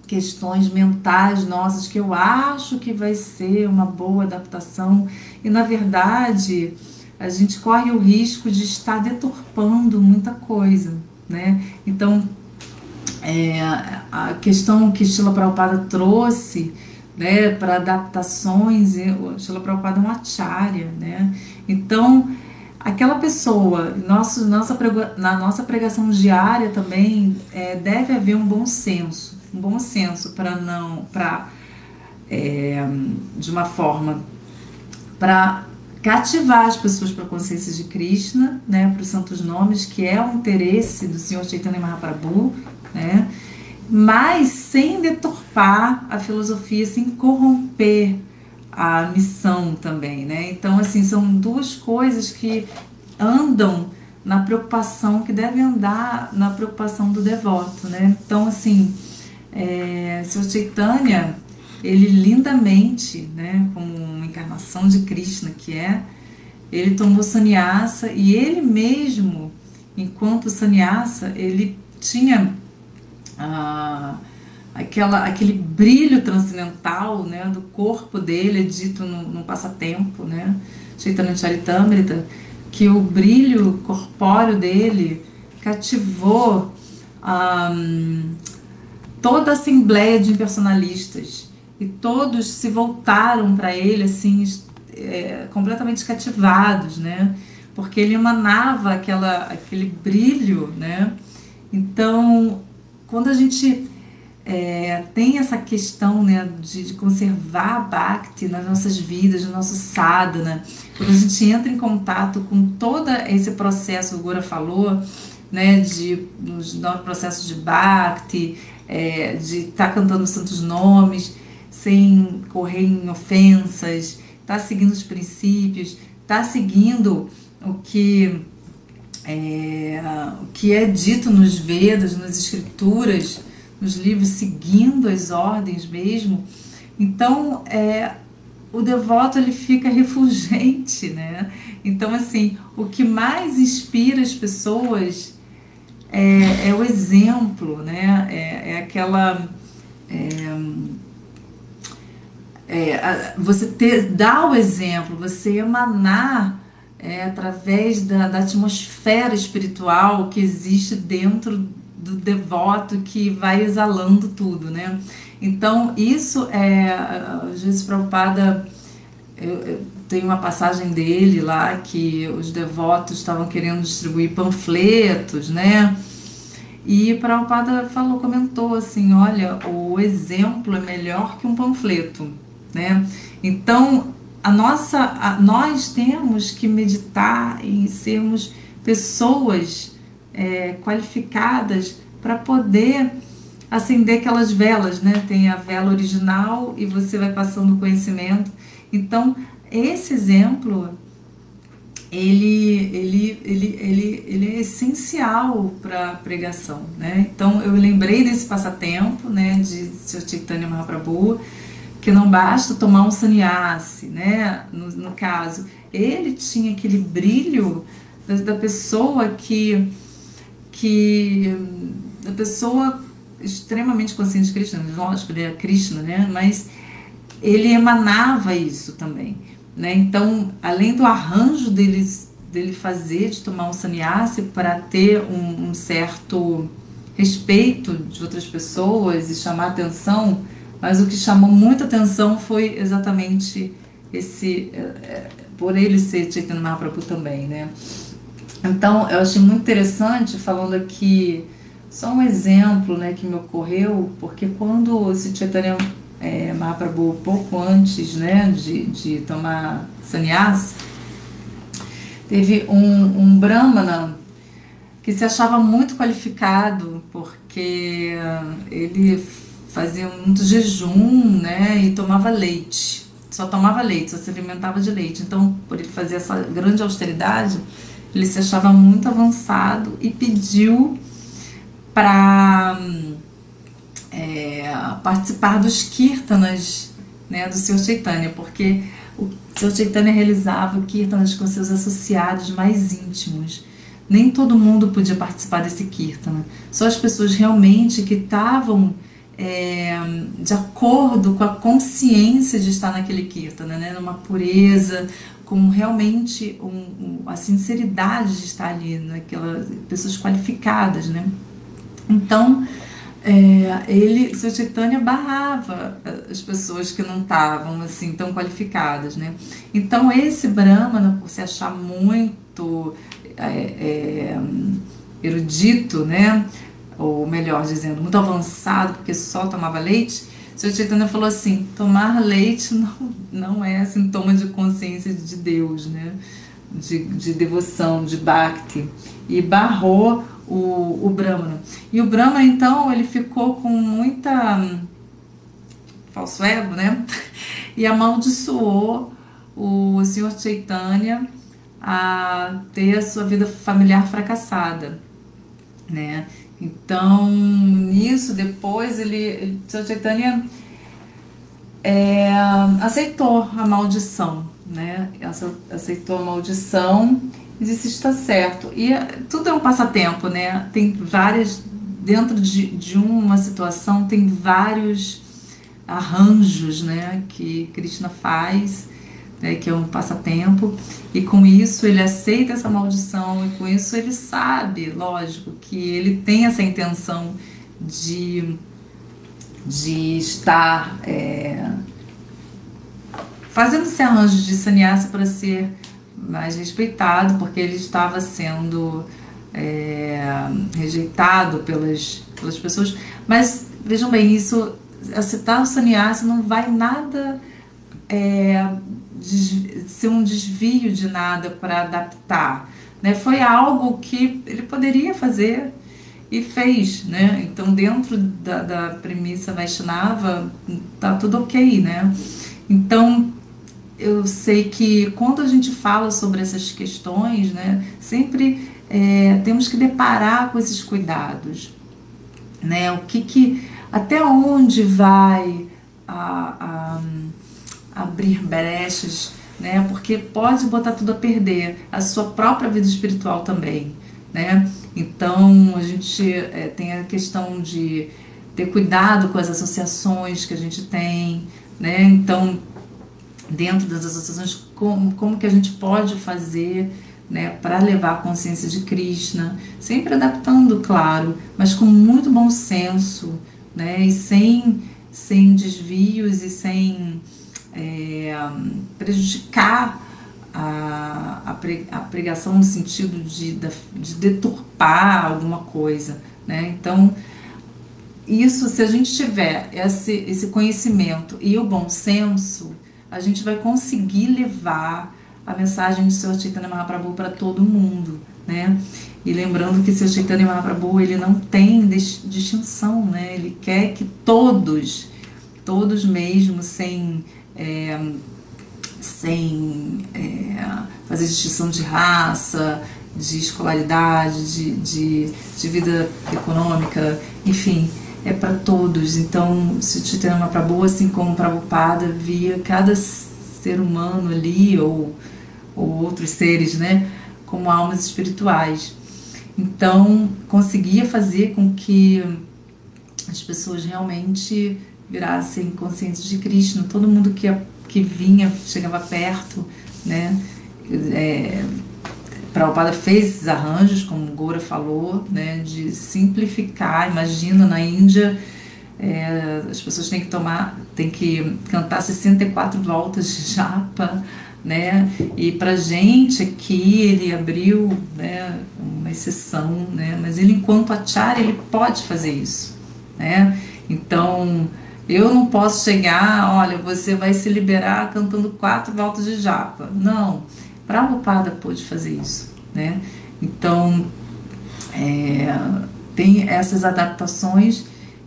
questões mentais nossas, que eu acho que vai ser uma boa adaptação, e na verdade a gente corre o risco de estar deturpando muita coisa, né? Então, a questão que Srila Prabhupada trouxe, né, para adaptações, o Srila Prabhupada é um acharya, né? Então, aquela pessoa, na nossa pregação diária também, deve haver um bom senso de uma forma para cativar as pessoas para a consciência de Krishna, né, para os santos nomes, que é o interesse do Senhor Chaitanya Mahaprabhu, né, mas sem deturpar a filosofia, sem corromper a missão também, né? Então, assim, são duas coisas que andam na preocupação, que devem andar na preocupação do devoto, né? Então, assim, Senhor Chaitanya, ele lindamente, né, como uma encarnação de Krishna que ele tomou sannyasa, e ele mesmo, enquanto sannyasa, ele tinha aquele brilho transcendental, né, do corpo dele, é dito no passatempo, né, Chaitanya Charitamrita, que o brilho corpóreo dele cativou toda a assembleia de impersonalistas, e todos se voltaram para ele assim, completamente cativados, né, porque ele emanava aquele brilho, né. Então, quando a gente tem essa questão, né, de conservar a Bhakti nas nossas vidas, no nosso sadhana, quando a gente entra em contato com todo esse processo, o Gora falou, né, nos processos de Bhakti, de estar cantando os santos nomes, sem correr em ofensas, estar seguindo os princípios, estar seguindo o que é dito nos Vedas, nas escrituras, nos livros, seguindo as ordens mesmo. Então, o devoto, ele fica refulgente, né? Então, assim, o que mais inspira as pessoas é o exemplo, né? Você dar o exemplo, você emanar através da atmosfera espiritual que existe dentro do devoto, que vai exalando tudo, né? Então, isso às vezes Prabhupada, tem uma passagem dele lá que os devotos estavam querendo distribuir panfletos, né? E Prabhupada comentou assim, olha, o exemplo é melhor que um panfleto, né? Então, nós temos que meditar em sermos pessoas qualificadas para poder acender aquelas velas, né? Tem a vela original e você vai passando o conhecimento. Então, esse exemplo, ele é essencial para a pregação, né? Então, eu lembrei desse passatempo, né, de Sr. Chaitanya Mahaprabhu, que não basta tomar um sannyasi, né? No caso, ele tinha aquele brilho da pessoa da pessoa extremamente consciente de Krishna, lógico, ele é Krishna, né? Mas ele emanava isso também, né? Então, além do arranjo dele fazer, de tomar um sannyasi para ter um certo respeito de outras pessoas e chamar atenção, mas o que chamou muita atenção foi exatamente por ele ser Chaitanya Mahaprabhu também, né? Então, eu achei muito interessante, falando aqui, só um exemplo, né, que me ocorreu, porque quando o Chaitanya Mahaprabhu, pouco antes, né, de tomar sannyasa, Teve um Brahmana que se achava muito qualificado, porque ele fazia muito jejum, né, e tomava leite. Só tomava leite, só se alimentava de leite. Então, por ele fazer essa grande austeridade, ele se achava muito avançado e pediu para participar dos kirtanas, né, do Sr. Chaitanya, porque o Sr. Chaitanya realizava kirtanas com seus associados mais íntimos. Nem todo mundo podia participar desse kirtana, só as pessoas realmente que estavam de acordo com a consciência de estar naquele kirtana, né, numa pureza, com realmente a sinceridade de estar ali, naquelas pessoas qualificadas, né? Então, Sr. Chaitanya barrava as pessoas que não estavam assim tão qualificadas, né? Então, esse Brahmana, por se achar muito erudito, né? Ou melhor dizendo, muito avançado, porque só tomava leite, Sr. Chaitanya falou assim: tomar leite não é sintoma de consciência de Deus, né? De devoção, de bhakti. E barrou o Brahmana. E o Brahmana, então, ele ficou com muita falso ego, né? E amaldiçoou o Sr. Chaitanya a ter a sua vida familiar fracassada, né? Então, nisso, depois, o Sr. Chaitanya aceitou a maldição, né? Aceitou a maldição e disse: está certo. E tudo é um passatempo, né? Tem várias, dentro de uma situação, tem vários arranjos, né, que Krishna faz, né, que é um passatempo, e com isso ele aceita essa maldição, e com isso ele sabe, lógico, que ele tem essa intenção de estar fazendo esse arranjo de sannyasa para ser mais respeitado, porque ele estava sendo rejeitado pelas pessoas. Mas vejam bem, isso, aceitar o sannyasa não vai nada ser um desvio de nada para adaptar, né? Foi algo que ele poderia fazer e fez, né? Então, dentro da premissa Vaishnava, tá tudo ok, né? Então, eu sei que quando a gente fala sobre essas questões, né, sempre temos que deparar com esses cuidados, né? Até onde vai abrir brechas, né? Porque pode botar tudo a perder, a sua própria vida espiritual também, né? Então, a gente tem a questão de ter cuidado com as associações que a gente tem, né? Então, dentro das associações, como que a gente pode fazer, né, para levar a consciência de Krishna, sempre adaptando, claro, mas com muito bom senso, né, e sem desvios e sem prejudicar a pregação no sentido de deturpar alguma coisa, né? Então, isso, se a gente tiver esse conhecimento e o bom senso, a gente vai conseguir levar a mensagem de Sr. Chaitanya Mahaprabhu para todo mundo, né? E lembrando que Sr. Chaitanya Mahaprabhu, ele não tem distinção, né? Ele quer que todos mesmo, sem fazer distinção de raça, de escolaridade, de vida econômica, enfim, é para todos. Então, Sr. Chaitanya Mahaprabhu, assim como Prabhupada, via cada ser humano ali, ou outros seres, né, como almas espirituais. Então, conseguia fazer com que as pessoas realmente virassem conscientes de Krishna. Todo mundo que vinha, chegava perto, né? Prabhupada fez esses arranjos, como o Goura falou, né, de simplificar. Imagina, na Índia, as pessoas têm que cantar 64 voltas de japa, né? E pra gente aqui ele abriu, né, uma exceção, né? Mas ele, enquanto acharya, ele pode fazer isso, né? Então, eu não posso chegar, olha, você vai se liberar cantando 4 voltas de japa. Não. Prabhupada pôde fazer isso, né? Então, tem essas adaptações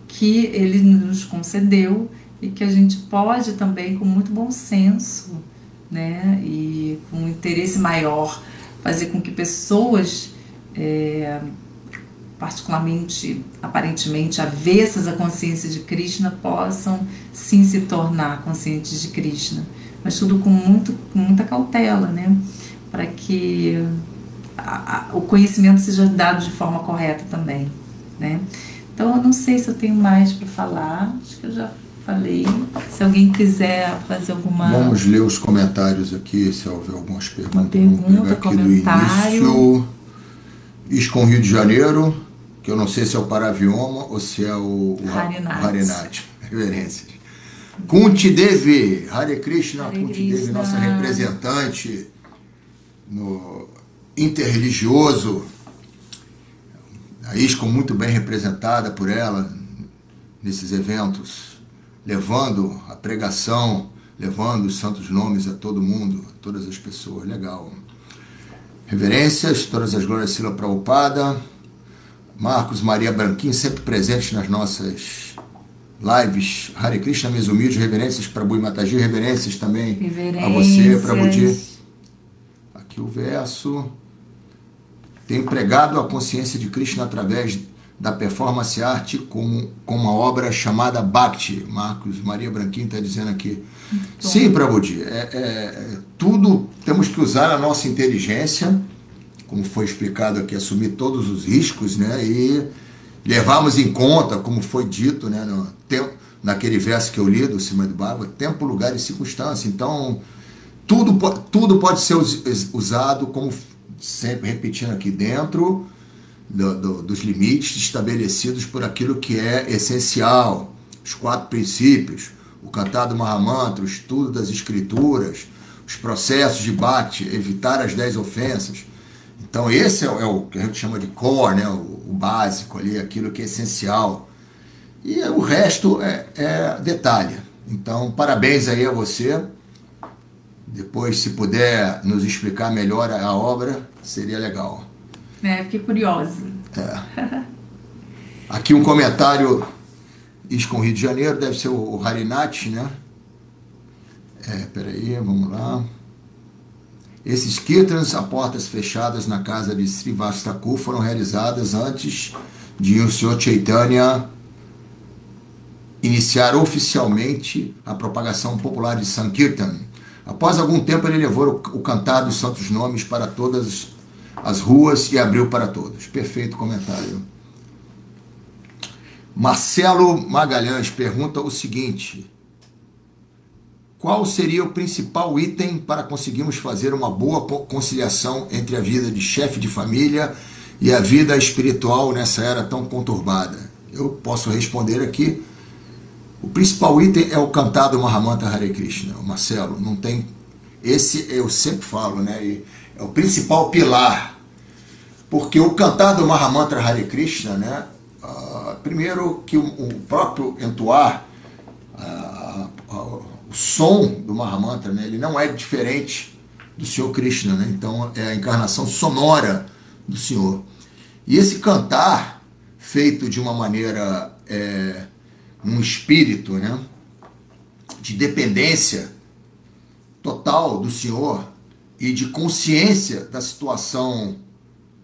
que ele nos concedeu e que a gente pode também, com muito bom senso, né, e com um interesse maior, fazer com que pessoas, particularmente, aparentemente avessas à consciência de Krishna, possam sim se tornar conscientes de Krishna, mas tudo com muita cautela, né, para que o conhecimento seja dado de forma correta também, né. Então, eu não sei se eu tenho mais para falar, acho que eu já falei. Se alguém quiser fazer alguma... Vamos ler os comentários aqui, se houver algumas perguntas. Uma pergunta, vamos pegar aqui comentário. do início. ISKCON Rio de Janeiro, que eu não sei se é o Paravioma ou se é o Harinat. Reverências. Kunti Devi, Hare Krishna, Kunti Devi, nossa representante no interreligioso. A ISKCON muito bem representada por ela nesses eventos, levando a pregação, levando os santos nomes a todo mundo, a todas as pessoas. Legal. Reverências, todas as glórias Srila Prabhupada. Marcos Maria Branquinho, sempre presente nas nossas lives. Hare Krishna, meus humildes, reverências para Bui Mataji, reverências também a você, Prabhuji. Aqui o verso. Tenho pregado a consciência de Krishna através da performance arte como uma obra chamada Bhakti. Marcos Maria Branquinho está dizendo aqui. Sim, Prabhuji, tudo temos que usar a nossa inteligência, como foi explicado aqui, assumir todos os riscos, né, e levarmos em conta, como foi dito, né, naquele verso que eu li do Srimad Bhagavatam, tempo, lugar e circunstância. Então, tudo pode ser usado, como sempre repetindo aqui, dentro dos limites estabelecidos por aquilo que é essencial, os 4 princípios, o cantar do Mahamantra, o estudo das escrituras, os processos de Bhakti, evitar as 10 ofensas. Então esse é o que a gente chama de core, né? o básico ali, aquilo que é essencial. E o resto é detalhe. Então parabéns aí a você. Depois, se puder nos explicar melhor a obra, seria legal. Fiquei curiosa. Aqui um comentário, ISKCON Rio de Janeiro, deve ser o Harinat, né? Peraí, vamos lá. Esses kirtans a portas fechadas na casa de Srivastava Thakur foram realizadas antes de o Sr. Chaitanya iniciar oficialmente a propagação popular de Sankirtan. Após algum tempo, ele levou o cantar dos santos nomes para todas as ruas e abriu para todos. Perfeito comentário. Marcelo Magalhães pergunta o seguinte: qual seria o principal item para conseguirmos fazer uma boa conciliação entre a vida de chefe de família e a vida espiritual nessa era tão conturbada? Eu posso responder aqui. O principal item é o cantar do Mahamantra Hare Krishna, Marcelo. Não tem. Esse eu sempre falo, né? É o principal pilar. Porque o cantar do Mahamantra Hare Krishna, né? Primeiro que o próprio entoar, o som do Mahamantra, né? Ele não é diferente do Senhor Krishna, né? Então é a encarnação sonora do Senhor. E esse cantar, feito de uma maneira, um espírito, né, de dependência total do Senhor e de consciência da situação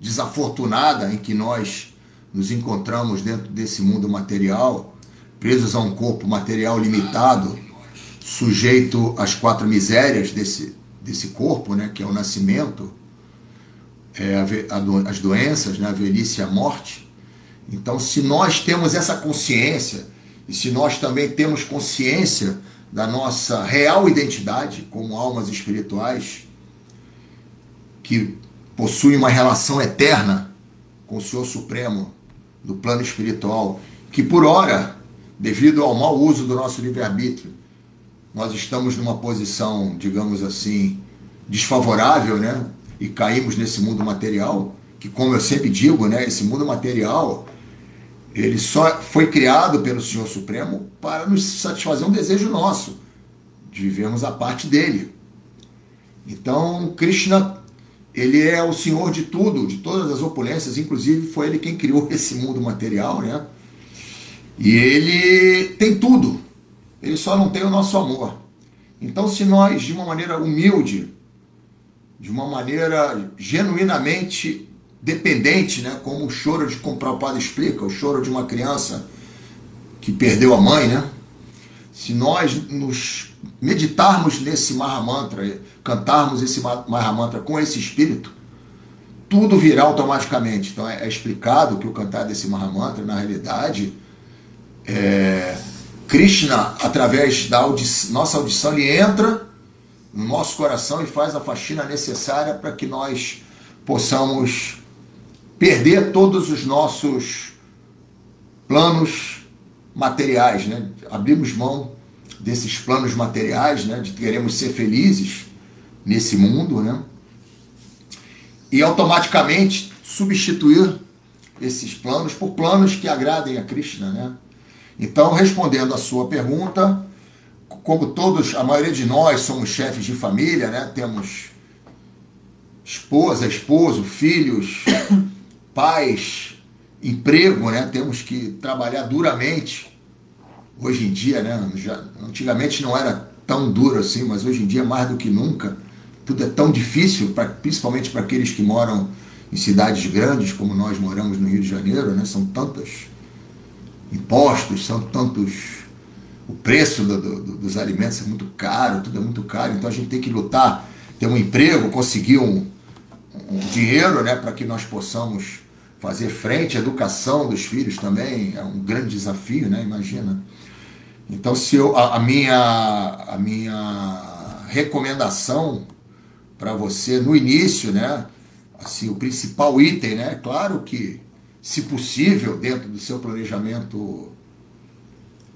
desafortunada em que nós nos encontramos dentro desse mundo material, presos a um corpo material limitado, sujeito às 4 misérias desse corpo, né, que é o nascimento, as doenças, né, a velhice e a morte. Então, se nós temos essa consciência, e se nós também temos consciência da nossa real identidade como almas espirituais, que possuem uma relação eterna com o Senhor Supremo do plano espiritual, que por ora, devido ao mau uso do nosso livre-arbítrio, nós estamos numa posição, digamos assim, desfavorável, né? E caímos nesse mundo material, que, como eu sempre digo, né, esse mundo material, ele só foi criado pelo Senhor Supremo para nos satisfazer um desejo nosso, de vivermos a parte dele. Então, Krishna, ele é o senhor de tudo, de todas as opulências, inclusive foi ele quem criou esse mundo material, né? E ele tem tudo, ele só não tem o nosso amor. Então, se nós, de uma maneira humilde, de uma maneira genuinamente dependente, né? Como o choro como o Prabhupada explica, o choro de uma criança que perdeu a mãe, né? Se nós nos meditarmos nesse Mahamantra, cantarmos esse Mahamantra com esse espírito, tudo virá automaticamente. Então é explicado que o cantar desse Mahamantra, na realidade, Krishna, através da nossa audição, ele entra no nosso coração e faz a faxina necessária para que nós possamos perder todos os nossos planos materiais, né? Abrimos mão desses planos materiais, né? De queremos ser felizes nesse mundo, né? E automaticamente substituir esses planos por planos que agradem a Krishna, né? Então, respondendo à sua pergunta, como todos, a maioria de nós somos chefes de família, né? Temos esposa, esposo, filhos, pais, emprego, né? Temos que trabalhar duramente. Hoje em dia, né? Antigamente não era tão duro assim, mas hoje em dia mais do que nunca. Tudo é tão difícil, principalmente para aqueles que moram em cidades grandes, como nós moramos no Rio de Janeiro, né? São tantos impostos, são tantos... O preço dos alimentos é muito caro, tudo é muito caro, então a gente tem que lutar, ter um emprego, conseguir um dinheiro, né? Para que nós possamos fazer frente à educação dos filhos também, é um grande desafio, né? Imagina. Então, se a minha recomendação para você no início, né? Assim, o principal item, né? Claro que, se possível, dentro do seu planejamento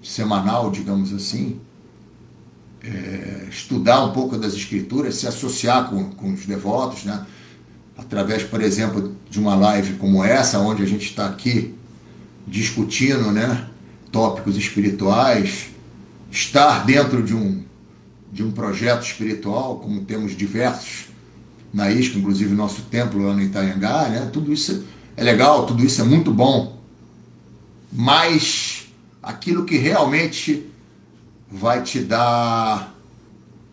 semanal, digamos assim, estudar um pouco das escrituras, se associar com os devotos, né? Através, por exemplo, de uma live como essa, onde a gente está aqui discutindo, né? Tópicos espirituais, estar dentro de um projeto espiritual, como temos diversos na ISCA, inclusive nosso templo lá no Itanhangá, né? Tudo isso é legal, tudo isso é muito bom, mas aquilo que realmente vai te dar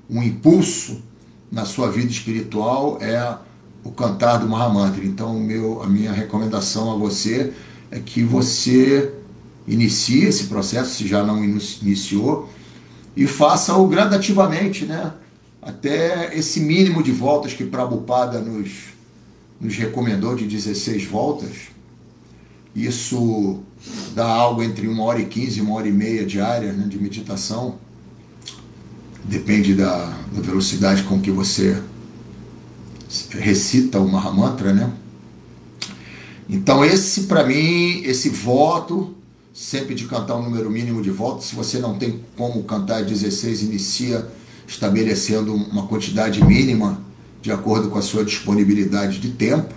um impulso na sua vida espiritual é o cantar do Mahamantra. Então a minha recomendação a você é que você inicie esse processo, se já não iniciou, e faça-o gradativamente, né? Até esse mínimo de voltas que Prabhupada nos recomendou, de 16 voltas. Isso dá algo entre 1h15 e 1h30 diária, né, de meditação. Depende da velocidade com que você recita o Mahamantra, né? Então esse, para mim, esse voto, sempre de cantar um número mínimo de voltas. Se você não tem como cantar 16, inicia estabelecendo uma quantidade mínima de acordo com a sua disponibilidade de tempo.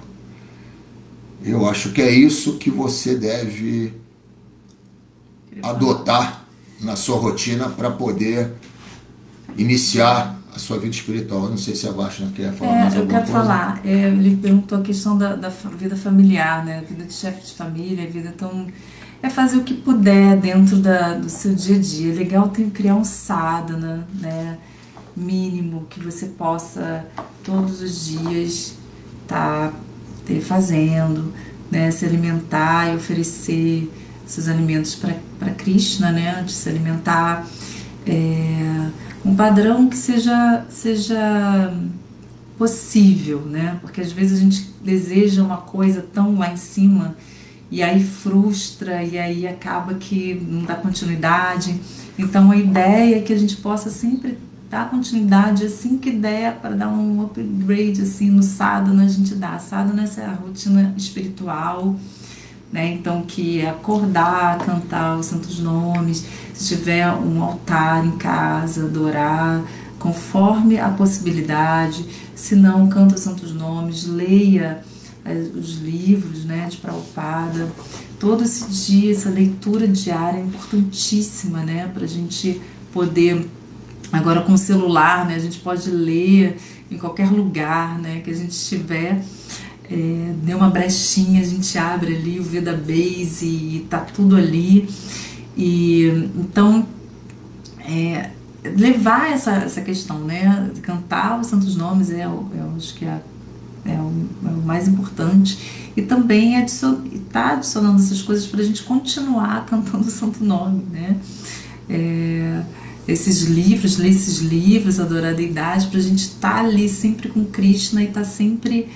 Eu acho que é isso que você deve adotar na sua rotina para poder iniciar a sua vida espiritual. Eu não sei se a Vaishna quer falar mais alguma coisa. Eu quero falar. Ele perguntou a questão da vida familiar, né? Vida de chefe de família, vida tão... É fazer o que puder dentro do seu dia a dia. É legal criar um sadhana, né? Mínimo, que você possa todos os dias estar fazendo, né? Se alimentar e oferecer seus alimentos para Krishna, né? De se alimentar. Um padrão que seja possível, né? Porque às vezes a gente deseja uma coisa tão lá em cima e aí frustra, e aí acaba que não dá continuidade. Então a ideia é que a gente possa sempre dar continuidade assim que der, para dar um upgrade assim no sadhana. A gente dá. Sadhana é a rotina espiritual, né? Então, que é acordar, cantar os santos nomes, se tiver um altar em casa, adorar, conforme a possibilidade. Se não, canta os santos nomes, leia os livros, né, de Prabhupada. Todo esse dia, essa leitura diária é importantíssima, né, para a gente poder Agora com o celular, né, a gente pode ler em qualquer lugar, né, que a gente estiver. Deu uma brechinha, a gente abre ali o Vedabase e tá tudo ali. E então levar essa questão, né, cantar os santos nomes acho que é o mais importante, e também tá adicionando essas coisas para a gente continuar cantando o santo nome, né? Ler esses livros, adorar a deidade, para a gente estar ali sempre com Krishna e estar sempre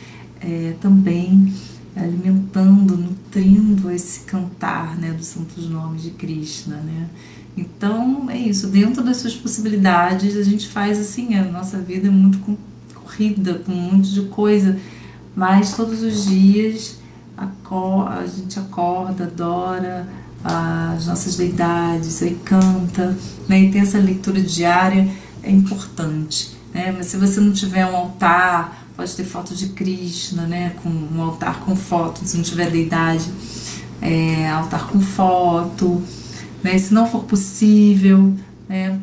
também alimentando, nutrindo esse cantar, né, dos santos nomes de Krishna, né? Então é isso, dentro das suas possibilidades a gente faz assim, a nossa vida é muito corrida, com um monte de coisa, mas todos os dias a gente acorda, adora as nossas deidades, aí canta, né, e tem essa leitura diária, é importante, né? Mas se você não tiver um altar, pode ter foto de Krishna, né, com um altar com foto, se não tiver deidade, altar com foto, né? Se não for possível, né,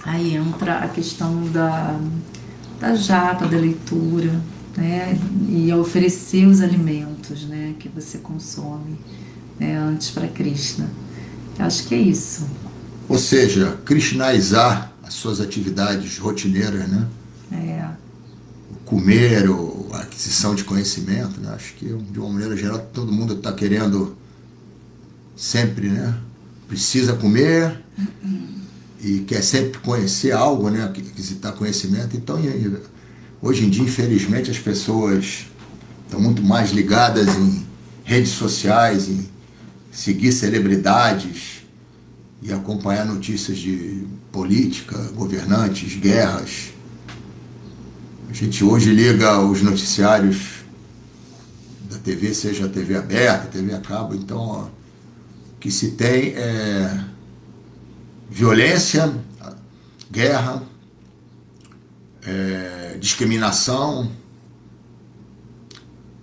aí entra a questão da japa, da leitura, né, e oferecer os alimentos, né, que você consome, né, antes para Krishna. Eu acho que é isso. Ou seja, krishnaizar as suas atividades rotineiras, né? O comer, a aquisição de conhecimento, né? Acho que de uma maneira geral todo mundo está querendo sempre, né? Precisa comer e quer sempre conhecer algo, né? Aquisitar conhecimento. Então, hoje em dia, infelizmente, as pessoas estão muito mais ligadas em redes sociais, em seguir celebridades e acompanhar notícias de política, governantes, guerras. A gente hoje liga os noticiários da TV, seja a TV aberta, TV a cabo, então o que se tem é violência, guerra, discriminação,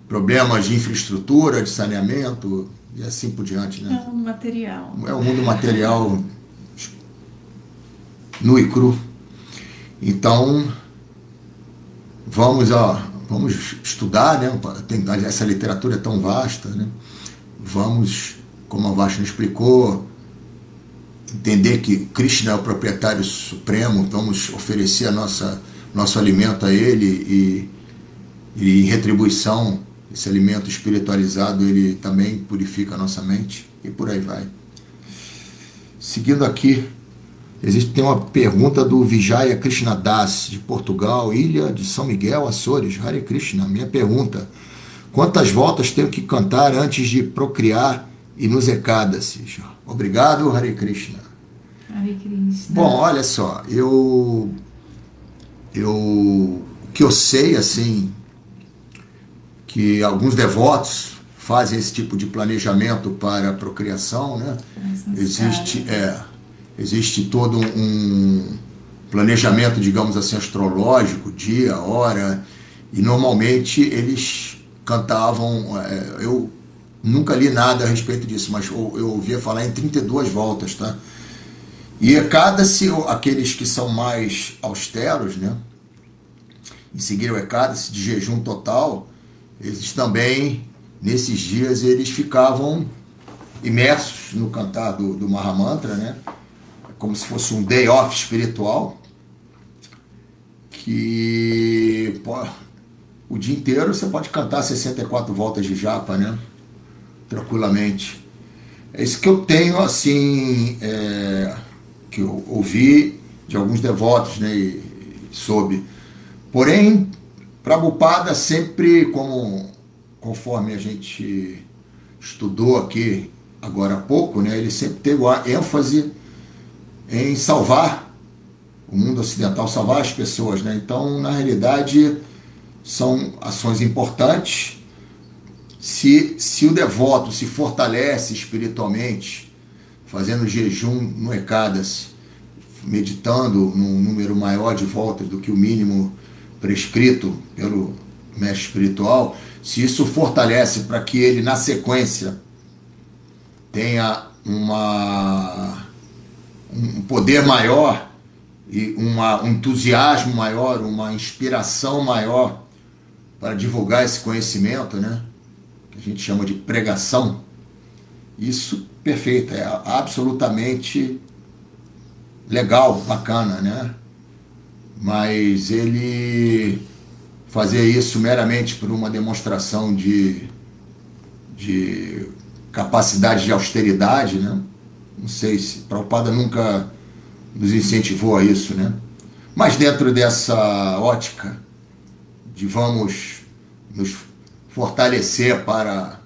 problemas de infraestrutura, de saneamento e assim por diante, né? É um material. É o mundo material nu e cru. Então, vamos estudar, né? Essa literatura é tão vasta, né? Vamos, como a Vashna explicou, entender que Krishna é o proprietário supremo, vamos oferecer nosso alimento a ele e em retribuição, esse alimento espiritualizado, ele também purifica a nossa mente e por aí vai. Seguindo aqui, tem uma pergunta do Vijaya Krishnadas, de Portugal, Ilha de São Miguel, Açores. Hare Krishna, minha pergunta: quantas voltas tenho que cantar antes de procriar e nos Ekadasis? Obrigado, Hare Krishna. Hare Krishna. Bom, olha só, o que eu sei, assim, que alguns devotos fazem esse tipo de planejamento para a procriação, né? Existe todo um planejamento, digamos assim, astrológico, dia, hora, e normalmente eles cantavam, eu nunca li nada a respeito disso, mas eu ouvia falar em 32 voltas, tá? E aqueles que são mais austeros, né, em seguir o Ekadasi de jejum total, eles também, nesses dias, eles ficavam imersos no cantar do Mahamantra, né, como se fosse um day off espiritual, que o dia inteiro você pode cantar 64 voltas de japa, né, tranquilamente. É isso que eu tenho, assim, que eu ouvi de alguns devotos, né, e soube. Porém, Prabhupada sempre, conforme a gente estudou aqui agora há pouco, né, ele sempre teve a ênfase em salvar o mundo ocidental, salvar as pessoas, né? Então, na realidade, são ações importantes. Se o devoto se fortalece espiritualmente, fazendo jejum no Ekadasi, meditando num número maior de voltas do que o mínimo prescrito pelo mestre espiritual, se isso fortalece para que ele, na sequência, tenha um poder maior e um entusiasmo maior, uma inspiração maior para divulgar esse conhecimento, né? Que a gente chama de pregação. Isso, perfeito, é absolutamente legal, bacana, né? Mas ele fazer isso meramente por uma demonstração de capacidade de austeridade, né? Não sei se Prabhupada nunca nos incentivou a isso, né? Mas dentro dessa ótica de vamos nos fortalecer para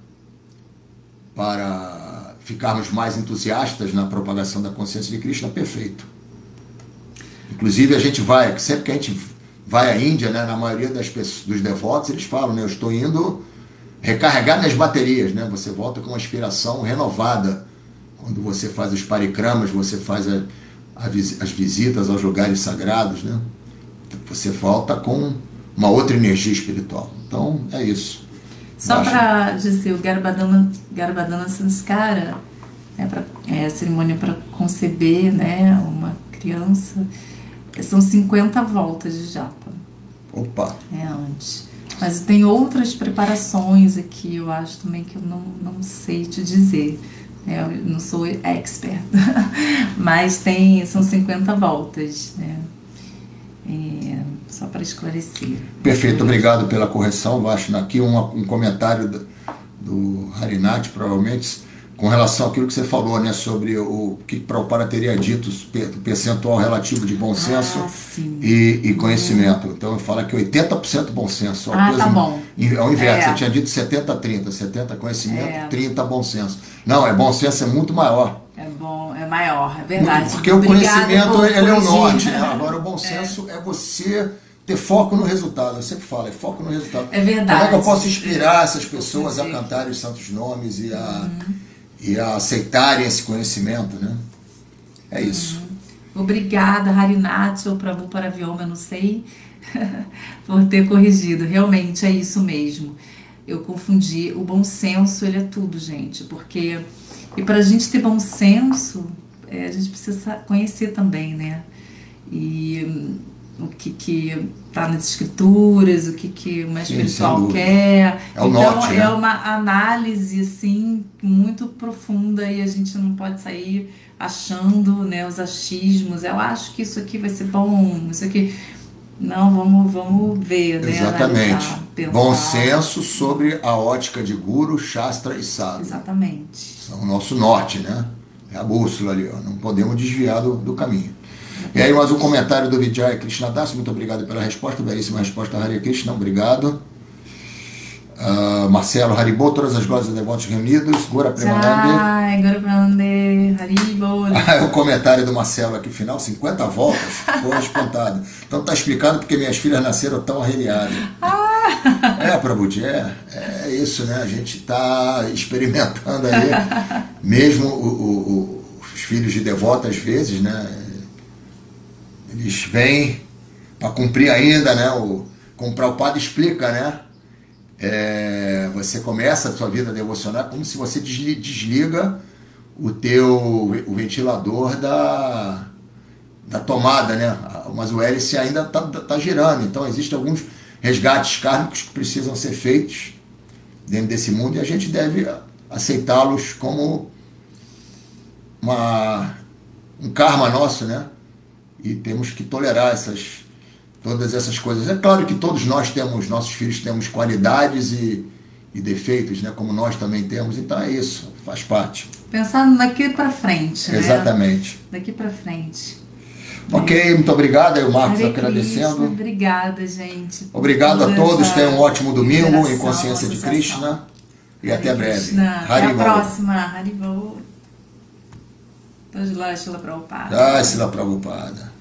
ficarmos mais entusiastas na propagação da consciência de Krishna, perfeito. Inclusive a gente vai, sempre que a gente vai à Índia, né, na maioria dos devotos, eles falam, né, eu estou indo recarregar minhas baterias, né? Você volta com uma inspiração renovada. Quando você faz os parikramas, você faz as visitas aos lugares sagrados, né? Você volta com uma outra energia espiritual. Então, é isso. Só para dizer, o Garbhadana Sanskara é a cerimônia para conceber, né, uma criança. São 50 voltas de japa. Opa! É antes. Mas tem outras preparações aqui, eu acho também que eu não sei te dizer. Eu não sou expert, mas são 50 voltas, né? Só para esclarecer. Perfeito, obrigado pela correção, Vashna. Aqui um comentário do Harinath, provavelmente, com relação àquilo que você falou, né, sobre o que Prabhupada teria dito, o percentual relativo de bom senso e conhecimento. Então, fala que 80% bom senso. Tá bom. Ao inverso, você tinha dito 70-30, 70 conhecimento, 30 bom senso. Não, bom senso é muito maior. É maior, é verdade. Porque o conhecimento, ele é o norte, né? Agora, o bom senso é você ter foco no resultado. Eu sempre falo, é foco no resultado. É verdade. Como é que eu posso inspirar essas pessoas a cantarem os santos nomes e a aceitarem esse conhecimento, né? É isso. Obrigada, Harinath ou Prabhu Paravyoma, eu não sei, por ter corrigido. Realmente é isso mesmo. Eu confundi. O bom senso, ele é tudo, gente. Porque, e para a gente ter bom senso, a gente precisa conhecer também, né? E o que está nas escrituras, o que o mestre espiritual quer. É o então, norte, né? É uma análise, assim, muito profunda e a gente não pode sair achando, né, os achismos. Eu acho que isso aqui vai ser bom, isso aqui... Não, vamos ver, né? Exatamente. Analisar, pensar. Bom senso sobre a ótica de Guru, Shastra e Sadhu. Exatamente. São o nosso norte, né? É a bússola ali, ó. Não podemos desviar do caminho. E aí, mais um comentário do Vijay Krishnadas. Muito obrigado pela resposta, belíssima resposta, Hare Krishna. Obrigado. Marcelo Haribo, todas as glórias dos devotos reunidos. Gora Premanande. Ai, Gora Premanande, Haribo. O comentário do Marcelo aqui, final, 50 voltas. Ficou espantado. Então tá explicado porque minhas filhas nasceram tão arreliadas. Prabhuji, é isso, né? A gente está experimentando aí. Mesmo os filhos de devoto, às vezes, né? Eles vêm para cumprir ainda, né? Como o Prabhupada explica, né? Você começa a sua vida devocional como se você desliga o ventilador da tomada, né? Mas o hélice ainda tá girando. Então existem alguns resgates kármicos que precisam ser feitos dentro desse mundo e a gente deve aceitá-los como um karma nosso, né? E temos que tolerar todas essas coisas. É claro que todos nós nossos filhos temos qualidades e defeitos, né? Como nós também temos. Então é isso, faz parte. Pensando daqui para frente, né? Exatamente. Daqui para frente. Ok, muito obrigado. Aí o Marcos agradecendo. Obrigada, gente. Obrigado a todos. Tenham um ótimo domingo em consciência de Krishna. E até breve. Até a próxima. Haribo. Jai Shila Prabhupada. Jai Shila Prabhupada.